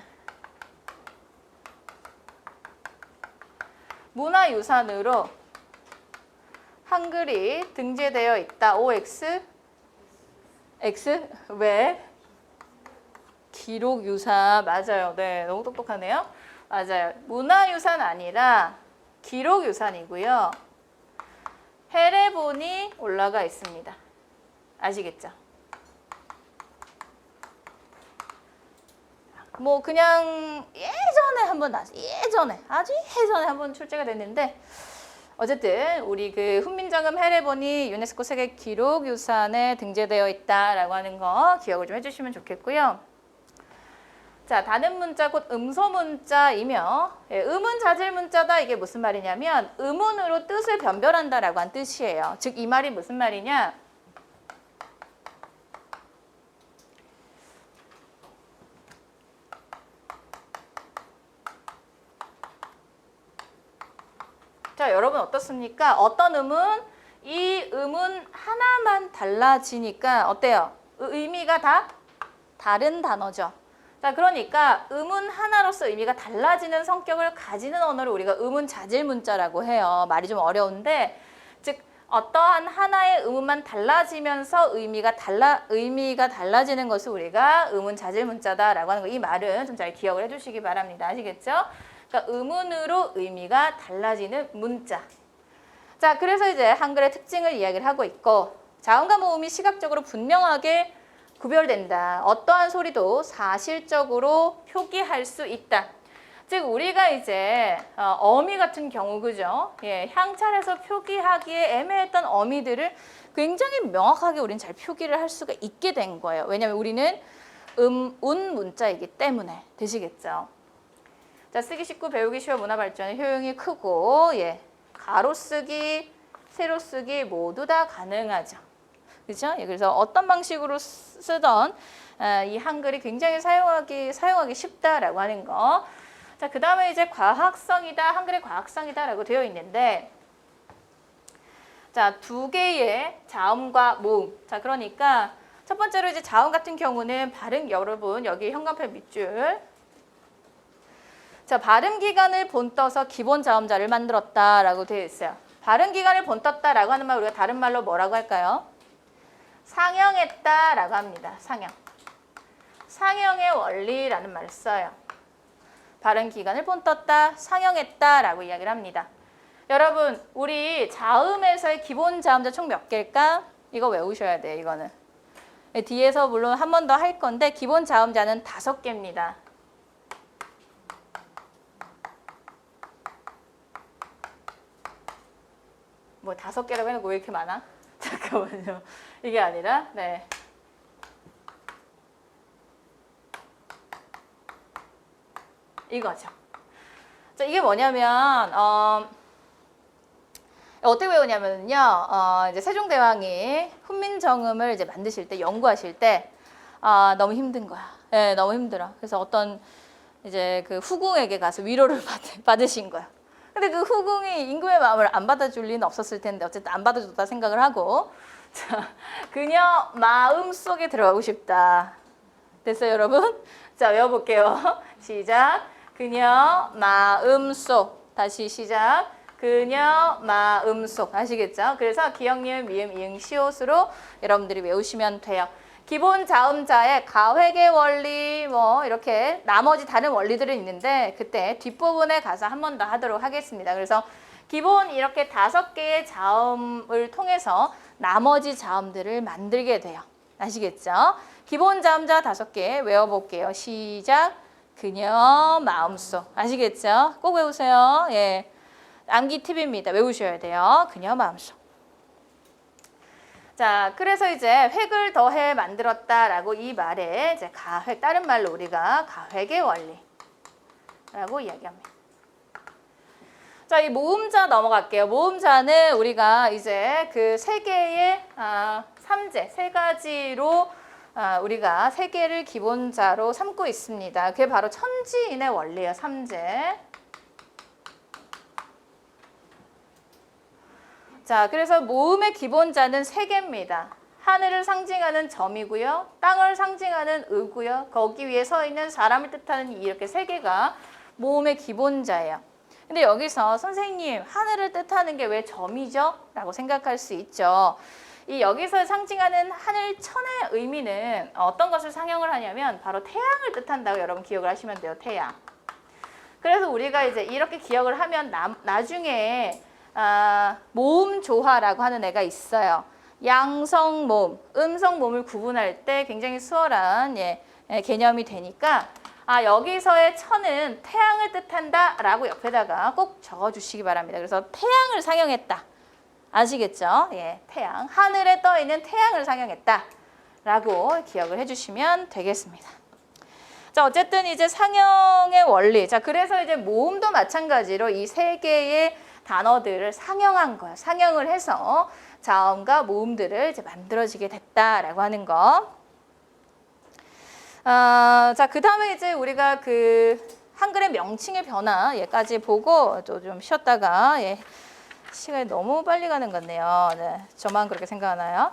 문화유산으로 한글이 등재되어 있다. OX? X? 왜? 기록유산. 맞아요. 네, 너무 똑똑하네요. 맞아요. 문화유산 아니라 기록유산이고요. 해례본이 올라가 있습니다. 아시겠죠? 뭐 그냥 예전에 아주 예전에 한번 출제가 됐는데 어쨌든 우리 그 훈민정음 해례본이 유네스코 세계 기록유산에 등재되어 있다라고 하는 거 기억을 좀 해주시면 좋겠고요. 자, 다른 문자 곧 음소문자이며 음은 자질 문자다. 이게 무슨 말이냐면 음운으로 뜻을 변별한다라고 한 뜻이에요. 즉 이 말이 무슨 말이냐? 자, 여러분 어떻습니까? 어떤 음은 이 음은 하나만 달라지니까 어때요? 의미가 다 다른 단어죠. 자, 그러니까 음은 하나로서 의미가 달라지는 성격을 가지는 언어를 우리가 음운 자질 문자라고 해요. 말이 좀 어려운데 즉 어떠한 하나의 음운만 달라지면서 의미가 달라지는 것을 우리가 음운 자질 문자다라고 하는 거. 이 말은 좀 잘 기억을 해주시기 바랍니다. 아시겠죠? 그러니까 음운으로 의미가 달라지는 문자. 자, 그래서 이제 한글의 특징을 이야기를 하고 있고 자음과 모음이 시각적으로 분명하게 구별된다. 어떠한 소리도 사실적으로 표기할 수 있다. 즉 우리가 이제 어미 같은 경우 그죠? 예, 향찰에서 표기하기에 애매했던 어미들을 굉장히 명확하게 우리는 잘 표기를 할 수가 있게 된 거예요. 왜냐하면 우리는 운 문자이기 때문에. 되시겠죠? 자, 쓰기 쉽고 배우기 쉬워 문화 발전의 효용이 크고 예, 가로 쓰기, 세로 쓰기 모두 다 가능하죠. 그렇죠? 예, 그래서 어떤 방식으로 쓰던 이 한글이 굉장히 사용하기 쉽다라고 하는 거. 자, 그 다음에 이제 과학성이다, 한글의 과학성이다라고 되어 있는데, 자, 두 개의 자음과 모음. 자, 그러니까 첫 번째로 이제 자음 같은 경우는 발음, 여러분 여기 현관펜 밑줄. 자, 발음 기관을 본떠서 기본 자음자를 만들었다라고 되어 있어요. 발음 기관을 본떴다라고 하는 말 우리가 다른 말로 뭐라고 할까요? 상형했다라고 합니다. 상형. 상형의 원리라는 말을 써요. 발음 기관을 본떴다, 상형했다라고 이야기를 합니다. 여러분, 우리 자음에서의 기본 자음자 총 몇 개일까? 이거 외우셔야 돼요, 이거는. 뒤에서 물론 한 번 더 할 건데 기본 자음자는 5개입니다. 뭐 5개라고 해놓고 왜 이렇게 많아? 잠깐만요. 이게 아니라 네. 이거죠. 자, 이게 뭐냐면 어떻게 외우냐면요. 이제 세종대왕이 훈민정음을 이제 만드실 때 연구하실 때 너무 힘든 거야. 네, 너무 힘들어. 그래서 어떤 이제 그 후궁에게 가서 위로를 받으신 거야. 근데 그 후궁이 임금의 마음을 안 받아줄 리는 없었을 텐데 어쨌든 안 받아줬다 생각을 하고 자, 그녀 마음속에 들어가고 싶다. 됐어요, 여러분? 자, 외워볼게요. 시작. 그녀 마음속. 다시 시작. 그녀 마음속. 아시겠죠? 그래서 기역, 니은, 미음, 이응, 시옷으로 여러분들이 외우시면 돼요. 기본 자음자의 가획의 원리 뭐 이렇게 나머지 다른 원리들은 있는데 그때 뒷부분에 가서 한 번 더 하도록 하겠습니다. 그래서 기본 이렇게 5개의 자음을 통해서 나머지 자음들을 만들게 돼요. 아시겠죠? 기본 자음자 5개 외워볼게요. 시작. 그녀 마음속. 아시겠죠? 꼭 외우세요. 예, 암기 팁입니다. 외우셔야 돼요. 그녀 마음속. 자, 그래서 이제 획을 더해 만들었다라고 이 말에 이제 가획, 다른 말로 우리가 가획의 원리라고 이야기합니다. 자, 이 모음자 넘어갈게요. 모음자는 우리가 이제 그 세 개의 삼재, 세 가지로 우리가 세 개를 기본자로 삼고 있습니다. 그게 바로 천지인의 원리예요. 삼재. 자, 그래서 모음의 기본자는 세 개입니다. 하늘을 상징하는 점이고요. 땅을 상징하는 의고요. 거기 위에 서 있는 사람을 뜻하는 이렇게 세 개가 모음의 기본자예요. 근데 여기서 선생님, 하늘을 뜻하는 게 왜 점이죠? 라고 생각할 수 있죠. 이 여기서 상징하는 하늘천의 의미는 어떤 것을 상징을 하냐면 바로 태양을 뜻한다고 여러분 기억을 하시면 돼요. 태양. 그래서 우리가 이제 이렇게 기억을 하면 나중에 모음조화라고 하는 애가 있어요. 양성모음, 음성모음을 구분할 때 굉장히 수월한 개념이 되니까 여기서의 천은 태양을 뜻한다라고 옆에다가 꼭 적어주시기 바랍니다. 그래서 태양을 상영했다. 아시겠죠? 예, 태양. 하늘에 떠 있는 태양을 상영했다라고 기억을 해주시면 되겠습니다. 자, 어쨌든 이제 상영의 원리. 자, 그래서 이제 모음도 마찬가지로 이 세 개의 단어들을 상영한 거예요. 상영을 해서 자음과 모음들을 이제 만들어지게 됐다라고 하는 거. 자, 그 다음에 이제 우리가 그 한글의 명칭의 변화 얘까지 보고 또 좀 쉬었다가 시간이 너무 빨리 가는 것 같네요. 네, 저만 그렇게 생각하나요?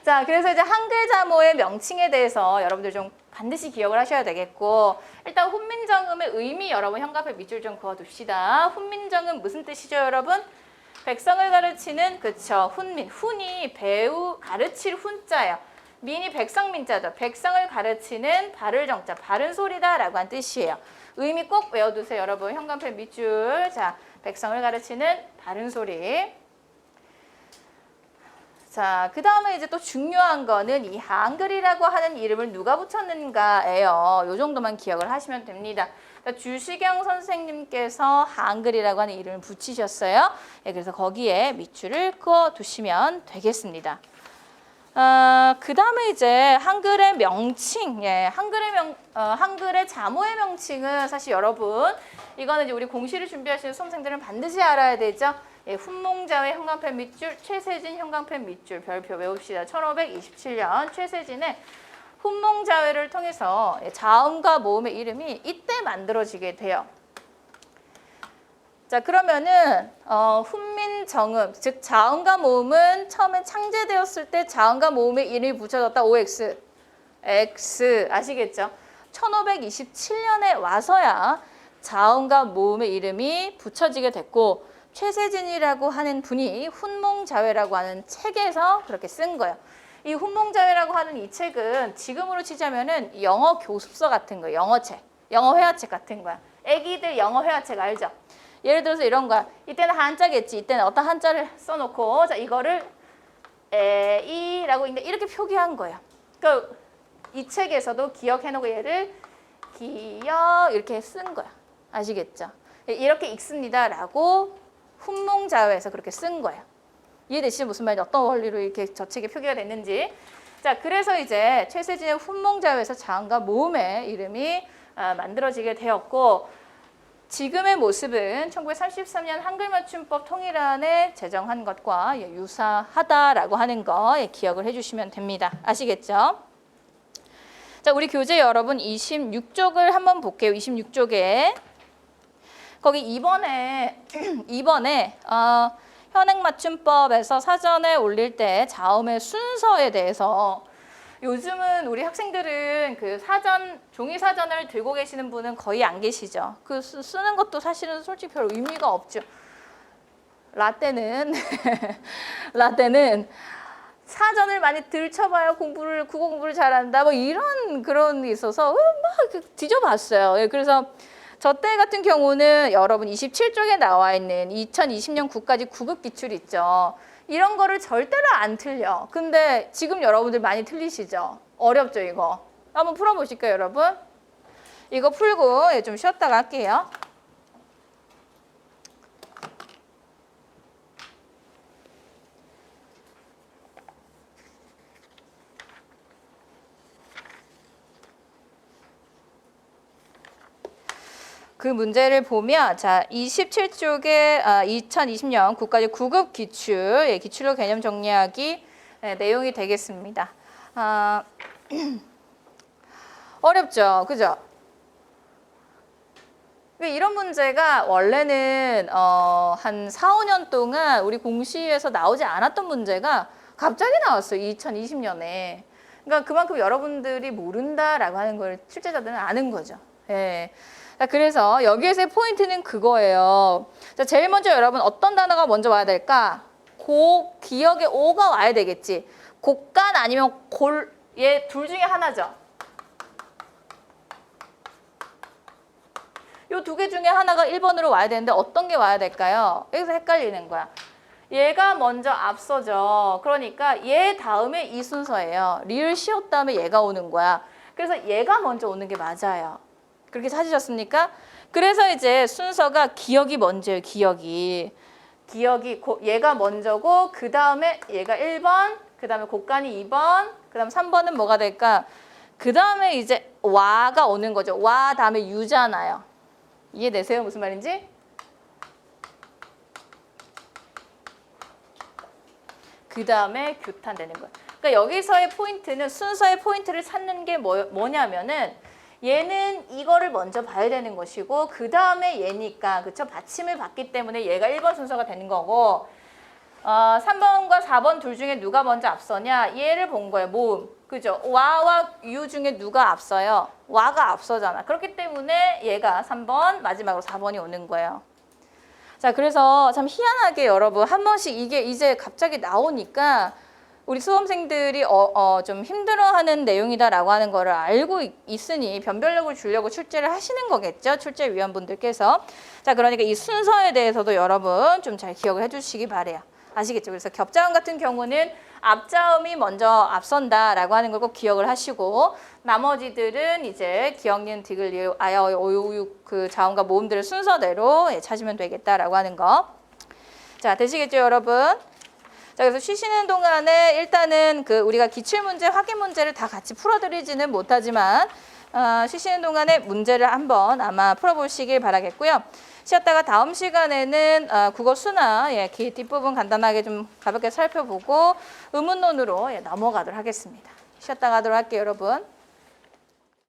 자, 그래서 이제 한글 자모의 명칭에 대해서 여러분들 좀 반드시 기억을 하셔야 되겠고, 일단 훈민정음의 의미 여러분 현관앞에 밑줄 좀 그어둡시다. 훈민정음 무슨 뜻이죠, 여러분? 백성을 가르치는, 그쵸, 훈민. 훈이 배우 가르칠 훈자예요. 민이 백성민자죠. 백성을 가르치는 바를 정자, 바른 소리다라고 한 뜻이에요. 의미 꼭 외워두세요, 여러분. 현관편 밑줄. 자, 백성을 가르치는 바른 소리. 자, 그 다음에 이제 또 중요한 거는 이 한글이라고 하는 이름을 누가 붙였는가예요. 요 정도만 기억을 하시면 됩니다. 주시경 선생님께서 한글이라고 하는 이름을 붙이셨어요. 그래서 거기에 밑줄을 그어 두시면 되겠습니다. 그 다음에 이제 한글의 명칭, 한글의 자모의 명칭은 사실 여러분, 이거는 이제 우리 공시를 준비하시는 수험생들은 반드시 알아야 되죠. 훈몽자회 현관펜 밑줄, 최세진 현관펜 밑줄, 별표 외웁시다. 1527년 최세진의 훈몽자회를 통해서 자음과 모음의 이름이 이때 만들어지게 돼요. 자, 그러면은 훈민정음, 즉 자음과 모음은 처음에 창제되었을 때 자음과 모음의 이름이 붙여졌다. OX, X 아시겠죠? 1527년에 와서야 자음과 모음의 이름이 붙여지게 됐고, 최세진이라고 하는 분이 훈몽자회라고 하는 책에서 그렇게 쓴 거예요. 이 훈몽자회라고 하는 이 책은 지금으로 치자면은 영어 교습서 같은 거예요. 영어책, 영어 회화책 같은 거야. 애기들 영어 회화책 알죠? 예를 들어서 이런 거야. 이때는 한자겠지. 이때는 어떤 한자를 써놓고, 자, 이거를 에이라고 이렇게 표기한 거예요. 그러니까 이 책에서도 기억해놓고 얘를 기역 이렇게 쓴 거야. 아시겠죠? 이렇게 읽습니다라고 훈몽자회에서 그렇게 쓴 거예요. 이해되시죠? 무슨 말인지, 어떤 원리로 이렇게 저 책에 표기가 됐는지. 자, 그래서 이제 최세진의 훈몽자회에서 자음과 모음의 이름이 만들어지게 되었고, 지금의 모습은 1933년 한글맞춤법 통일안에 제정한 것과 유사하다라고 하는 거 기억을 해주시면 됩니다. 아시겠죠? 자, 우리 교재 여러분 26쪽을 한번 볼게요. 26쪽에 거기 2번에 현행맞춤법에서 사전에 올릴 때 자음의 순서에 대해서, 요즘은 우리 학생들은 그 종이 사전을 들고 계시는 분은 거의 안 계시죠. 그 쓰는 것도 사실은 솔직히 별 의미가 없죠. 라떼는 사전을 많이 들춰봐야 국어 공부를 잘한다. 뭐 이런 그런 게 있어서 막 뒤져봤어요. 그래서 저 때 같은 경우는 여러분 27쪽에 나와 있는 2020년 국가직 9급 기출 있죠. 이런 거를 절대로 안 틀려. 근데 지금 여러분들 많이 틀리시죠? 어렵죠, 이거? 한번 풀어보실까요, 여러분? 이거 풀고 좀 쉬었다가 할게요. 그 문제를 보면 자 27쪽에 2020년 국가직 9급 기출, 예, 기출로 개념 정리하기 내용이 되겠습니다. 어렵죠, 그죠? 이런 문제가 원래는 한 4, 5년 동안 우리 공시에서 나오지 않았던 문제가 갑자기 나왔어요. 2020년에. 그러니까 그만큼 여러분들이 모른다라고 하는 걸 출제자들은 아는 거죠. 예. 자, 그래서 여기에서의 포인트는 그거예요. 자, 제일 먼저 여러분 어떤 단어가 먼저 와야 될까? 기억에 오가 와야 되겠지. 곡간 아니면 골, 얘 둘 중에 하나죠. 요 두 개 중에 하나가 1번으로 와야 되는데 어떤 게 와야 될까요? 여기서 헷갈리는 거야. 얘가 먼저 앞서죠. 그러니까 얘 다음에 이 순서예요. 리을 시옷 다음에 얘가 오는 거야. 그래서 얘가 먼저 오는 게 맞아요. 그렇게 찾으셨습니까? 그래서 이제 순서가 기억이 먼저예요. 기억이 얘가 먼저고 그 다음에 얘가 1번, 그 다음에 곡간이 2번, 그 다음 3번은 뭐가 될까? 그 다음에 이제 와가 오는 거죠. 와 다음에 유잖아요. 이해되세요? 무슨 말인지? 그 다음에 규탄되는 거예요. 그러니까 여기서의 포인트는 순서의 포인트를 찾는 게 뭐냐면은 얘는 이거를 먼저 봐야 되는 것이고 그 다음에 얘니까 그쵸? 받침을 받기 때문에 얘가 1번 순서가 되는 거고 3번과 4번 둘 중에 누가 먼저 앞서냐? 얘를 본 거예요. 모음. 그죠? 와와 유 중에 누가 앞서요? 와가 앞서잖아. 그렇기 때문에 얘가 3번, 마지막으로 4번이 오는 거예요. 자, 그래서 참 희한하게 여러분 한 번씩 이게 이제 갑자기 나오니까 우리 수험생들이 좀 힘들어하는 내용이다라고 하는 거를 알고 있으니 변별력을 주려고 출제를 하시는 거겠죠. 출제위원분들께서. 자, 그러니까 이 순서에 대해서도 여러분 좀 잘 기억을 해주시기 바래요. 아시겠죠? 그래서 겹자음 같은 경우는 앞자음이 먼저 앞선다라고 하는 걸 꼭 기억을 하시고 나머지들은 이제 기역, 니은, 디귿, 리을, 아야, 어유, 오유 그 자음과 모음들을 순서대로 찾으면 되겠다라고 하는 거. 자, 되시겠죠, 여러분? 자, 그래서 쉬시는 동안에 일단은 그 우리가 기출 문제, 확인 문제를 다 같이 풀어드리지는 못하지만 쉬시는 동안에 문제를 한번 아마 풀어보시길 바라겠고요. 쉬었다가 다음 시간에는 국어 수나 뒷부분 간단하게 좀 가볍게 살펴보고 의문론으로 넘어가도록 하겠습니다. 쉬었다 가도록 할게요, 여러분.